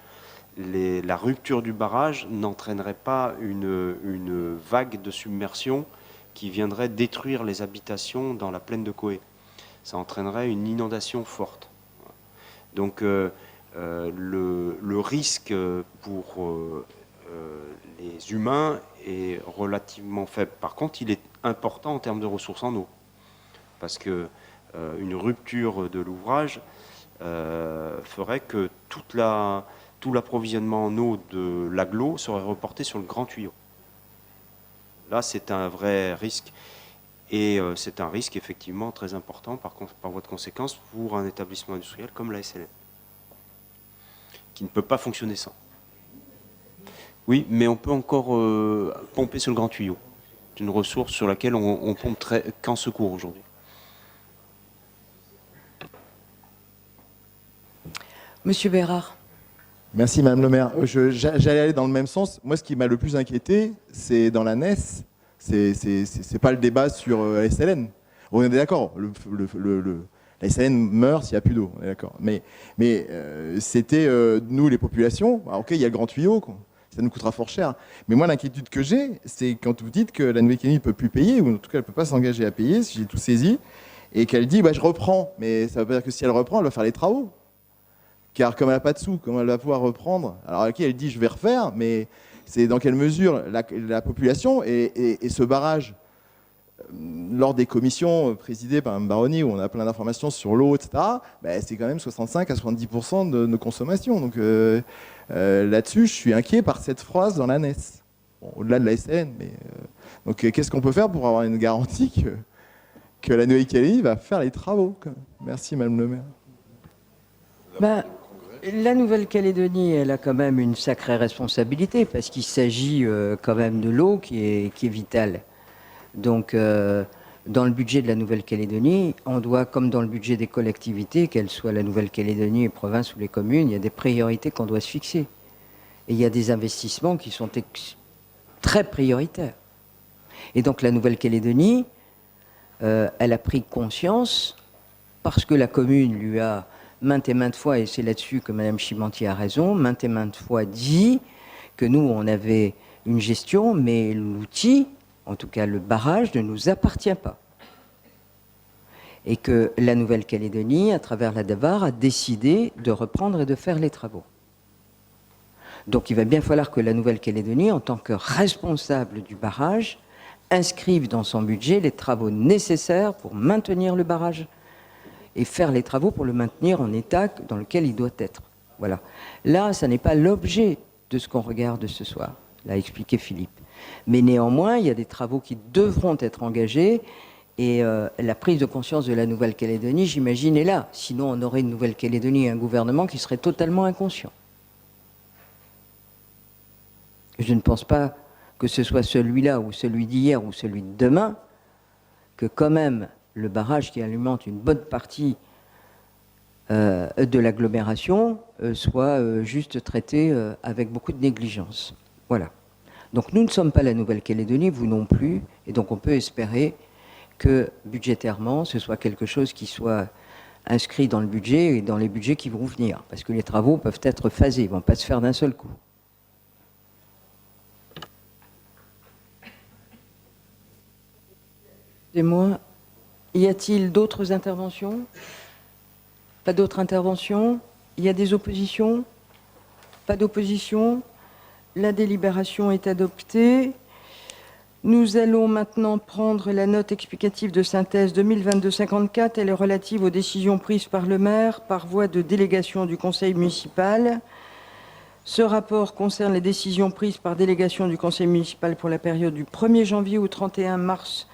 La rupture du barrage n'entraînerait pas une vague de submersion qui viendrait détruire les habitations dans la plaine de Coé. Ça entraînerait une inondation forte. Donc le risque pour les humains est relativement faible. Par contre, il est important en termes de ressources en eau, parce que une rupture de l'ouvrage ferait que tout l'approvisionnement en eau de l'agglo serait reporté sur le grand tuyau. Là, c'est un vrai risque. Et c'est un risque effectivement très important par voie de conséquence pour un établissement industriel comme la SLN, qui ne peut pas fonctionner sans. Oui, mais on peut encore pomper sur le grand tuyau. C'est une ressource sur laquelle on pompe qu'en secours aujourd'hui. Monsieur Bérard. Merci Madame le maire. J'allais aller dans le même sens. Moi, ce qui m'a le plus inquiété, c'est dans la NES, c'est pas le débat sur la SLN. On est d'accord, la SLN meurt s'il n'y a plus d'eau, on est d'accord. Mais c'était nous, les populations, alors, ok, il y a le grand tuyau, quoi. Ça nous coûtera fort cher. Mais moi, l'inquiétude que j'ai, c'est quand vous dites que la Nouvelle-Calédonie ne peut plus payer, ou en tout cas, elle ne peut pas s'engager à payer, si j'ai tout saisi, et qu'elle dit, bah, je reprends. Mais ça veut pas dire que si elle reprend, elle va faire les travaux. Car comme elle n'a pas de sous, comment elle va pouvoir reprendre? Alors, ok, elle dit, je vais refaire, mais c'est dans quelle mesure la population et ce barrage, lors des commissions présidées par Mme Baroni, où on a plein d'informations sur l'eau, etc., ben, c'est quand même 65 à 70% de nos consommations. Donc là-dessus, je suis inquiet par cette phrase dans la NES. Bon, au-delà de la SN, mais donc qu'est-ce qu'on peut faire pour avoir une garantie que la Nouvelle-Calédonie va faire les travaux? Merci, Madame le maire. Bah, La Nouvelle-Calédonie, elle a quand même une sacrée responsabilité parce qu'il s'agit quand même de l'eau qui est vitale. Donc, dans le budget de la Nouvelle-Calédonie, on doit, comme dans le budget des collectivités, qu'elles soient la Nouvelle-Calédonie, les provinces ou les communes, il y a des priorités qu'on doit se fixer. Et il y a des investissements qui sont très prioritaires. Et donc la Nouvelle-Calédonie, elle a pris conscience, parce que la commune lui a maintes et maintes fois, et c'est là-dessus que Mme Chimanti a raison, maintes et maintes fois dit que nous, on avait une gestion, mais l'outil, en tout cas le barrage, ne nous appartient pas. Et que la Nouvelle-Calédonie, à travers la DAVAR, a décidé de reprendre et de faire les travaux. Donc il va bien falloir que la Nouvelle-Calédonie, en tant que responsable du barrage, inscrive dans son budget les travaux nécessaires pour maintenir le barrage et faire les travaux pour le maintenir en état dans lequel il doit être. Voilà. Là, ça n'est pas l'objet de ce qu'on regarde ce soir, l'a expliqué Philippe. Mais néanmoins, il y a des travaux qui devront être engagés et la prise de conscience de la Nouvelle-Calédonie, j'imagine, est là. Sinon, on aurait une Nouvelle-Calédonie et un gouvernement qui serait totalement inconscient. Je ne pense pas que ce soit celui-là ou celui d'hier ou celui de demain, que quand même le barrage qui alimente une bonne partie de l'agglomération soit juste traité avec beaucoup de négligence. Voilà. Donc nous ne sommes pas la Nouvelle-Calédonie, vous non plus, et donc on peut espérer que budgétairement, ce soit quelque chose qui soit inscrit dans le budget et dans les budgets qui vont venir, parce que les travaux peuvent être phasés, ils ne vont pas se faire d'un seul coup. Excusez-moi, y a-t-il d'autres interventions? Pas d'autres interventions? Il y a des oppositions? Pas d'opposition? La délibération est adoptée. Nous allons maintenant prendre la note explicative de synthèse 2022-54. Elle est relative aux décisions prises par le maire par voie de délégation du conseil municipal. Ce rapport concerne les décisions prises par délégation du conseil municipal pour la période du 1er janvier au 31 mars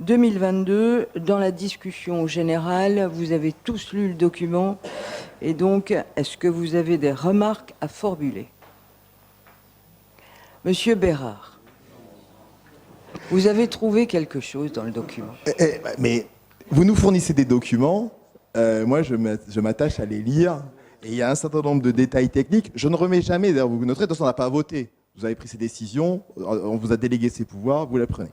2022. Dans la discussion générale, vous avez tous lu le document. Et donc, est-ce que vous avez des remarques à formuler? Monsieur Bérard, vous avez trouvé quelque chose dans le document? Mais vous nous fournissez des documents, moi je m'attache à les lire, et il y a un certain nombre de détails techniques. Je ne remets jamais, d'ailleurs vous noterez, de toute façon on n'a pas à voter. Vous avez pris ces décisions, on vous a délégué ces pouvoirs, vous la prenez.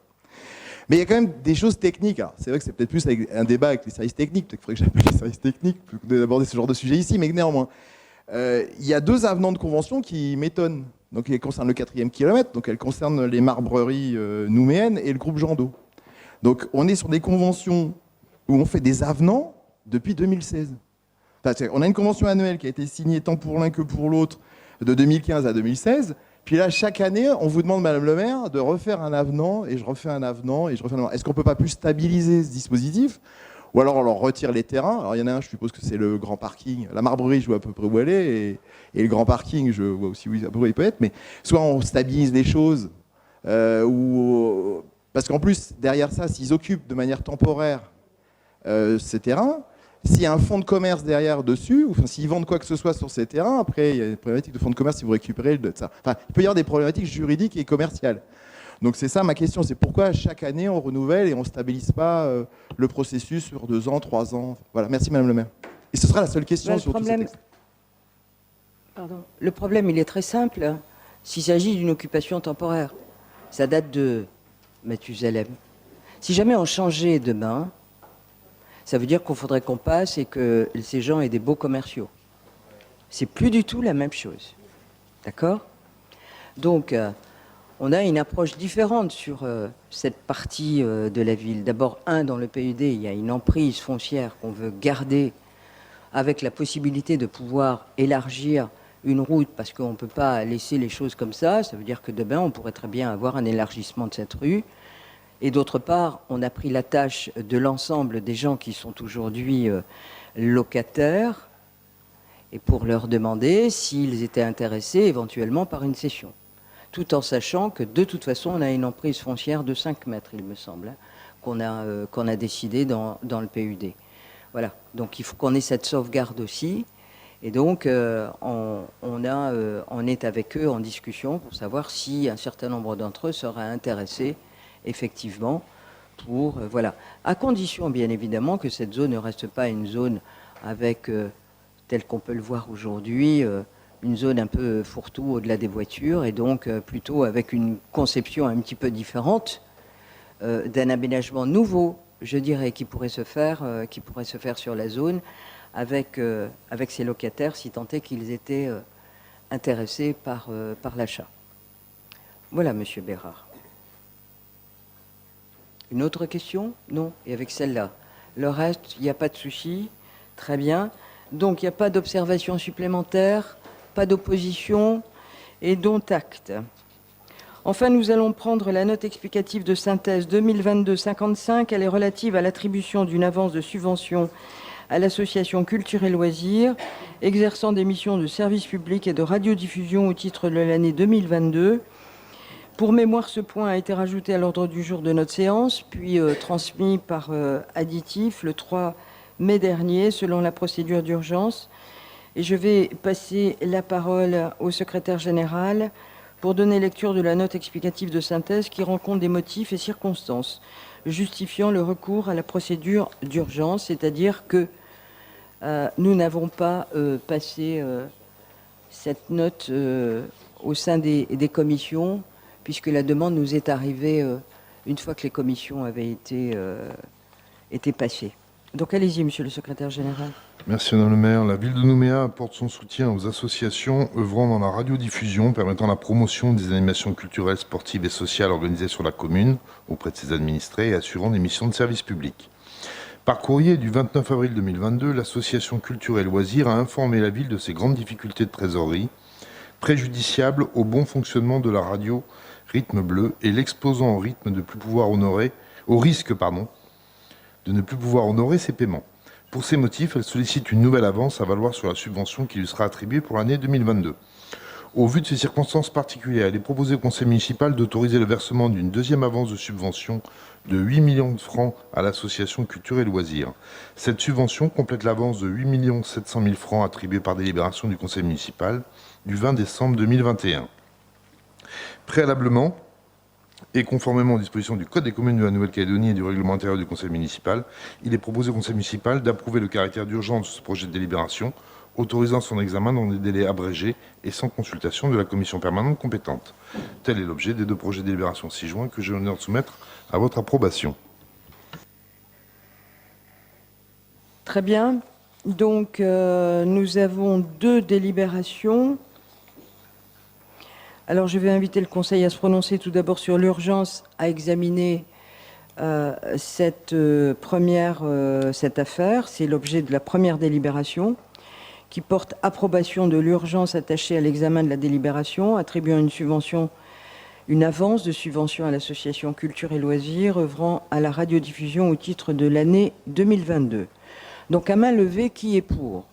Mais il y a quand même des choses techniques. C'est vrai que c'est peut-être plus un débat avec les services techniques, peut-être qu'il faudrait que j'appelle les services techniques plutôt que d'aborder ce genre de sujet ici, mais néanmoins. Il y a 2 avenants de convention qui m'étonnent. Donc, elles concernent le 4e kilomètre, donc elles concernent les marbreries nouméennes et le groupe Jandot. Donc, on est sur des conventions où on fait des avenants depuis 2016. Enfin, on a une convention annuelle qui a été signée tant pour l'un que pour l'autre de 2015 à 2016. Puis là, chaque année, on vous demande, Madame le maire, de refaire un avenant, et je refais un avenant, et je refais un avenant. Est-ce qu'on ne peut pas plus stabiliser ce dispositif? Ou alors on leur retire les terrains. Alors il y en a un, je suppose que c'est le grand parking. La marbrerie, je vois à peu près où elle est. Et le grand parking, je vois aussi où à peu près il peut être. Mais soit on stabilise les choses, parce qu'en plus, derrière ça, s'ils occupent de manière temporaire ces terrains, s'il y a un fonds de commerce derrière dessus, ou s'ils vendent quoi que ce soit sur ces terrains, après il y a des problématiques de fonds de commerce si vous récupérez ça. Enfin, il peut y avoir des problématiques juridiques et commerciales. Donc c'est ça ma question, c'est pourquoi chaque année on renouvelle et on ne stabilise pas le processus sur 2 ans, 3 ans. Voilà, merci Madame le maire. Et ce sera la seule question sur tout ce texte. Pardon. Le problème, il est très simple. S'il s'agit d'une occupation temporaire, ça date de Mathusalem. Si jamais on changeait demain, ça veut dire qu'il faudrait qu'on passe et que ces gens aient des beaux commerciaux. C'est plus du tout la même chose. D'accord? Donc, on a une approche différente sur cette partie de la ville. D'abord, dans le PUD, il y a une emprise foncière qu'on veut garder avec la possibilité de pouvoir élargir une route parce qu'on ne peut pas laisser les choses comme ça. Ça veut dire que demain, on pourrait très bien avoir un élargissement de cette rue. Et d'autre part, on a pris la tâche de l'ensemble des gens qui sont aujourd'hui locataires et pour leur demander s'ils étaient intéressés éventuellement par une cession. Tout en sachant que de toute façon, on a une emprise foncière de 5 mètres, il me semble, qu'on a décidé dans le PUD. Voilà, donc il faut qu'on ait cette sauvegarde aussi. Et donc, on est avec eux en discussion pour savoir si un certain nombre d'entre eux seraient intéressés, effectivement, pour... voilà. À condition, bien évidemment, que cette zone ne reste pas une zone avec, tel qu'on peut le voir aujourd'hui, une zone un peu fourre-tout au-delà des voitures, et donc plutôt avec une conception un petit peu différente d'un aménagement nouveau, je dirais, qui pourrait se faire sur la zone avec ces locataires, si tant est qu'ils étaient intéressés par l'achat. Voilà, Monsieur Bérard. Une autre question? Non. Et avec celle-là. Le reste, il n'y a pas de souci. Très bien. Donc, il n'y a pas d'observation supplémentaire, pas d'opposition, et dont acte. Enfin, nous allons prendre la note explicative de synthèse 2022-55. Elle est relative à l'attribution d'une avance de subvention à l'association Culture et Loisirs, exerçant des missions de service public et de radiodiffusion au titre de l'année 2022. Pour mémoire, ce point a été rajouté à l'ordre du jour de notre séance, puis transmis par additif le 3 mai dernier, selon la procédure d'urgence. Et je vais passer la parole au secrétaire général pour donner lecture de la note explicative de synthèse qui rend compte des motifs et circonstances justifiant le recours à la procédure d'urgence, c'est-à-dire que nous n'avons pas passé cette note au sein des commissions, puisque la demande nous est arrivée une fois que les commissions avaient été passées. Donc allez-y, monsieur le secrétaire général. Merci Madame le maire. La ville de Nouméa apporte son soutien aux associations œuvrant dans la radiodiffusion, permettant la promotion des animations culturelles, sportives et sociales organisées sur la commune auprès de ses administrés et assurant des missions de service public. Par courrier du 29 avril 2022, l'association Culture et Loisirs a informé la ville de ses grandes difficultés de trésorerie, préjudiciables au bon fonctionnement de la radio Rythme Bleu et l'exposant au risque de ne plus pouvoir honorer ses paiements. Pour ces motifs, elle sollicite une nouvelle avance à valoir sur la subvention qui lui sera attribuée pour l'année 2022. Au vu de ces circonstances particulières, il est proposé au conseil municipal d'autoriser le versement d'une deuxième avance de subvention de 8 millions de francs à l'association Culture et Loisirs. Cette subvention complète l'avance de 8 700 000 francs attribuée par délibération du conseil municipal du 20 décembre 2021. Préalablement, et conformément aux dispositions du Code des communes de la Nouvelle-Calédonie et du règlement intérieur du conseil municipal, il est proposé au conseil municipal d'approuver le caractère d'urgence de ce projet de délibération, autorisant son examen dans des délais abrégés et sans consultation de la commission permanente compétente. Tel est l'objet des deux projets de délibération 6 juin que j'ai l'honneur de soumettre à votre approbation. Très bien. Donc, nous avons deux délibérations. Alors, je vais inviter le Conseil à se prononcer tout d'abord sur l'urgence à examiner cette affaire. C'est l'objet de la première délibération qui porte approbation de l'urgence attachée à l'examen de la délibération, attribuant une avance de subvention à l'association Culture et Loisirs œuvrant à la radiodiffusion au titre de l'année 2022. Donc, à main levée, qui est pour?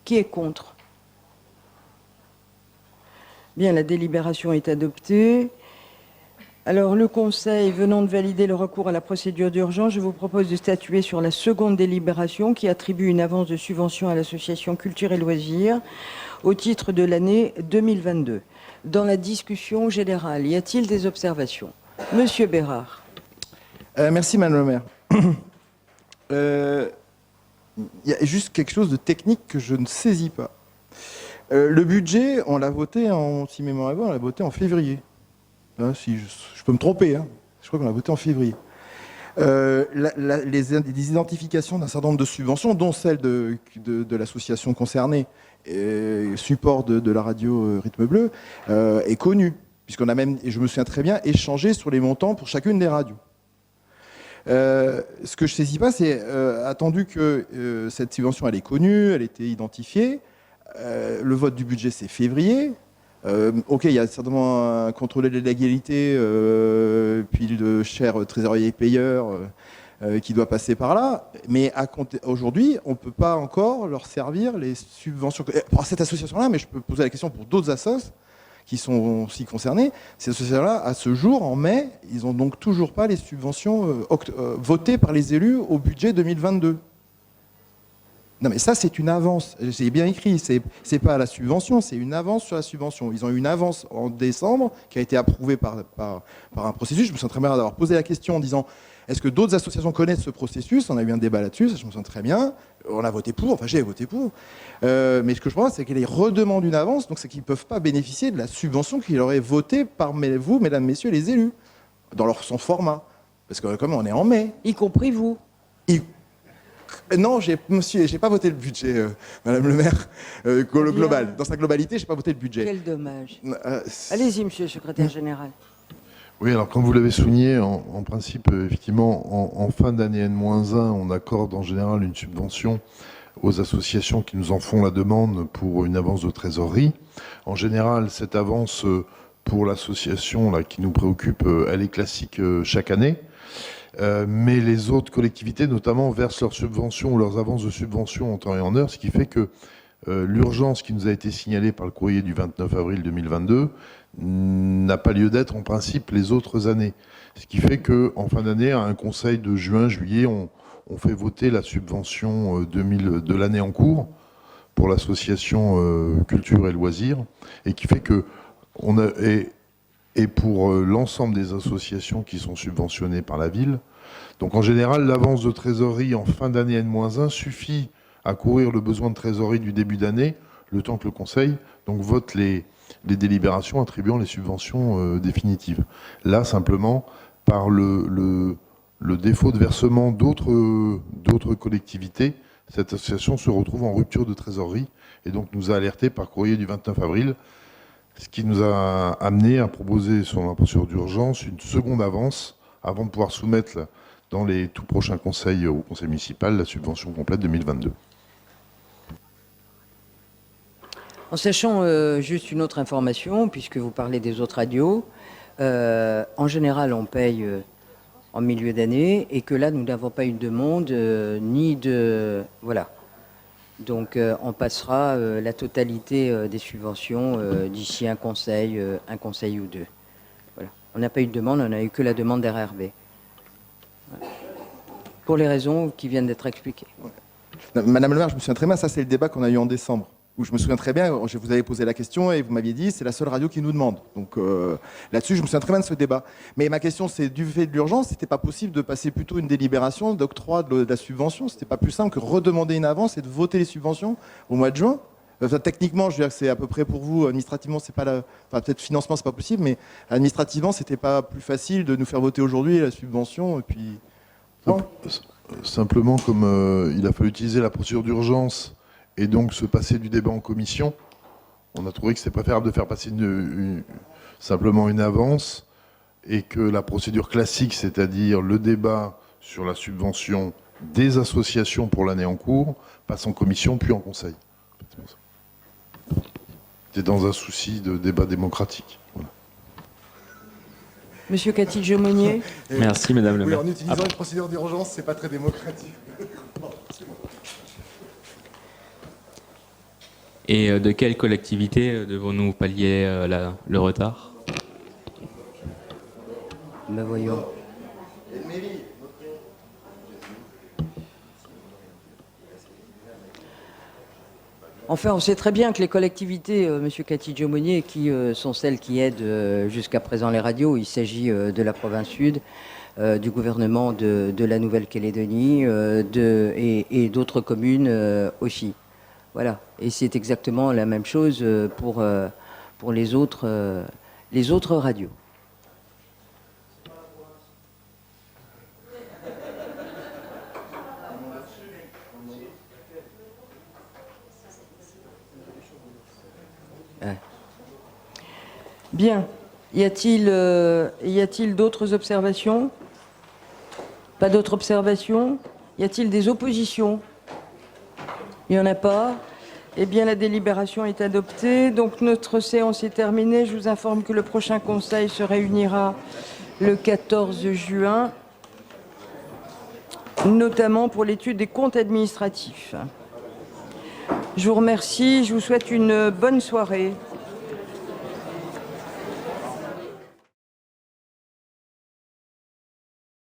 Qui est contre? Bien, la délibération est adoptée. Alors, le Conseil venant de valider le recours à la procédure d'urgence, je vous propose de statuer sur la seconde délibération qui attribue une avance de subvention à l'association Culture et Loisirs au titre de l'année 2022. Dans la discussion générale, y a-t-il des observations? Monsieur Bérard. Merci, Madame le maire. Il y a juste quelque chose de technique que je ne saisis pas. Le budget, on l'a voté on l'a voté en février. Là, si je peux me tromper, hein. Je crois qu'on l'a voté en février. Les identifications d'un certain nombre de subventions, dont celle de l'association concernée, support de la radio Rythme Bleu, est connue, puisqu'on a même, et je me souviens très bien, échangé sur les montants pour chacune des radios. Ce que je ne saisis pas, c'est attendu que cette subvention elle est connue, elle était identifiée. Le vote du budget, c'est février. Ok, il y a certainement un contrôle de légalité, puis le cher trésorier payeur qui doit passer par là. Mais aujourd'hui, on ne peut pas encore leur servir les subventions. Pour cette association-là, mais je peux poser la question pour d'autres associations qui sont aussi concernés. Ces associations-là, à ce jour, en mai, ils n'ont donc toujours pas les subventions votées par les élus au budget 2022. Non, mais ça, c'est une avance. C'est bien écrit. C'est pas la subvention, c'est une avance sur la subvention. Ils ont eu une avance en décembre qui a été approuvée par un processus. Je me sens très bien d'avoir posé la question en disant est-ce que d'autres associations connaissent ce processus? On a eu un débat là-dessus, ça, je me sens très bien. On a voté pour, enfin j'ai voté pour. Mais ce que je pense, c'est qu'ils redemandent une avance, donc c'est qu'ils ne peuvent pas bénéficier de la subvention qu'ils auraient votée par vous, mesdames, messieurs, les élus, dans son format. Parce que comme on est en mai. Y compris vous. Non, j'ai pas voté le budget, Madame le maire, global. Dans sa globalité, j'ai pas voté le budget. Quel dommage. Allez-y, monsieur le secrétaire général. Oui, alors comme vous l'avez souligné, en principe, effectivement, en fin d'année N-1, on accorde en général une subvention aux associations qui nous en font la demande pour une avance de trésorerie. En général, cette avance pour l'association là qui nous préoccupe, elle est classique chaque année. Mais les autres collectivités, notamment, versent leurs subventions ou leurs avances de subvention en temps et en heure, ce qui fait que l'urgence qui nous a été signalée par le courrier du 29 avril 2022 n'a pas lieu d'être en principe les autres années. Ce qui fait qu'en fin d'année, à un conseil de juin-juillet, on fait voter la subvention de l'année en cours pour l'association Culture et Loisirs, et qui fait que et pour l'ensemble des associations qui sont subventionnées par la ville. Donc en général, l'avance de trésorerie en fin d'année N-1 suffit à couvrir le besoin de trésorerie du début d'année, le temps que le Conseil vote les délibérations attribuant les subventions définitives. Là, simplement, par le défaut de versement d'autres collectivités, cette association se retrouve en rupture de trésorerie et donc nous a alerté par courrier du 29 avril, ce qui nous a amené à proposer sur la procédure d'urgence une seconde avance avant de pouvoir soumettre dans les tout prochains conseils au conseil municipal la subvention complète 2022. En sachant juste une autre information, puisque vous parlez des autres radios, en général on paye en milieu d'année et que là nous n'avons pas eu de demande ni de... Voilà. Donc on passera la totalité des subventions d'ici un conseil ou deux. Voilà. On n'a pas eu de demande, on n'a eu que la demande d'RRB. Voilà. Pour les raisons qui viennent d'être expliquées. Madame le maire, je me souviens très bien, ça c'est le débat qu'on a eu en décembre. Où je me souviens très bien, je vous avais posé la question et vous m'aviez dit c'est la seule radio qui nous demande. Donc là-dessus, je me souviens très bien de ce débat. Mais ma question, c'est du fait de l'urgence, c'était pas possible de passer plutôt une délibération d'octroi de la subvention? C'était pas plus simple que redemander une avance et de voter les subventions au mois de juin? Enfin, techniquement, je veux dire que c'est à peu près pour vous, administrativement, c'est pas enfin, peut-être financement, c'est pas possible, mais administrativement, c'était pas plus facile de nous faire voter aujourd'hui la subvention et puis. Non. Simplement, comme il a fallu utiliser la procédure d'urgence et donc se passer du débat en commission, on a trouvé que c'était préférable de faire passer simplement une avance et que la procédure classique, c'est-à-dire le débat sur la subvention des associations pour l'année en cours, passe en commission puis en conseil. C'est dans un souci de débat démocratique. Voilà. Monsieur Catil-Jomonier. Merci, Madame le maire. En utilisant une procédure d'urgence, c'est pas très démocratique. Et de quelle collectivité devons-nous pallier le retard? Ben voyons. Enfin, on sait très bien que les collectivités, Monsieur Catil-Jomonier, qui sont celles qui aident jusqu'à présent les radios, il s'agit de la province sud, du gouvernement de la Nouvelle-Calédonie et d'autres communes aussi. Voilà. Et c'est exactement la même chose pour les autres radios. Bien. Y a-t-il d'autres observations? Pas d'autres observations? Y a-t-il des oppositions? Il n'y en a pas. Eh bien, la délibération est adoptée. Donc, notre séance est terminée. Je vous informe que le prochain conseil se réunira le 14 juin, notamment pour l'étude des comptes administratifs. Je vous remercie. Je vous souhaite une bonne soirée.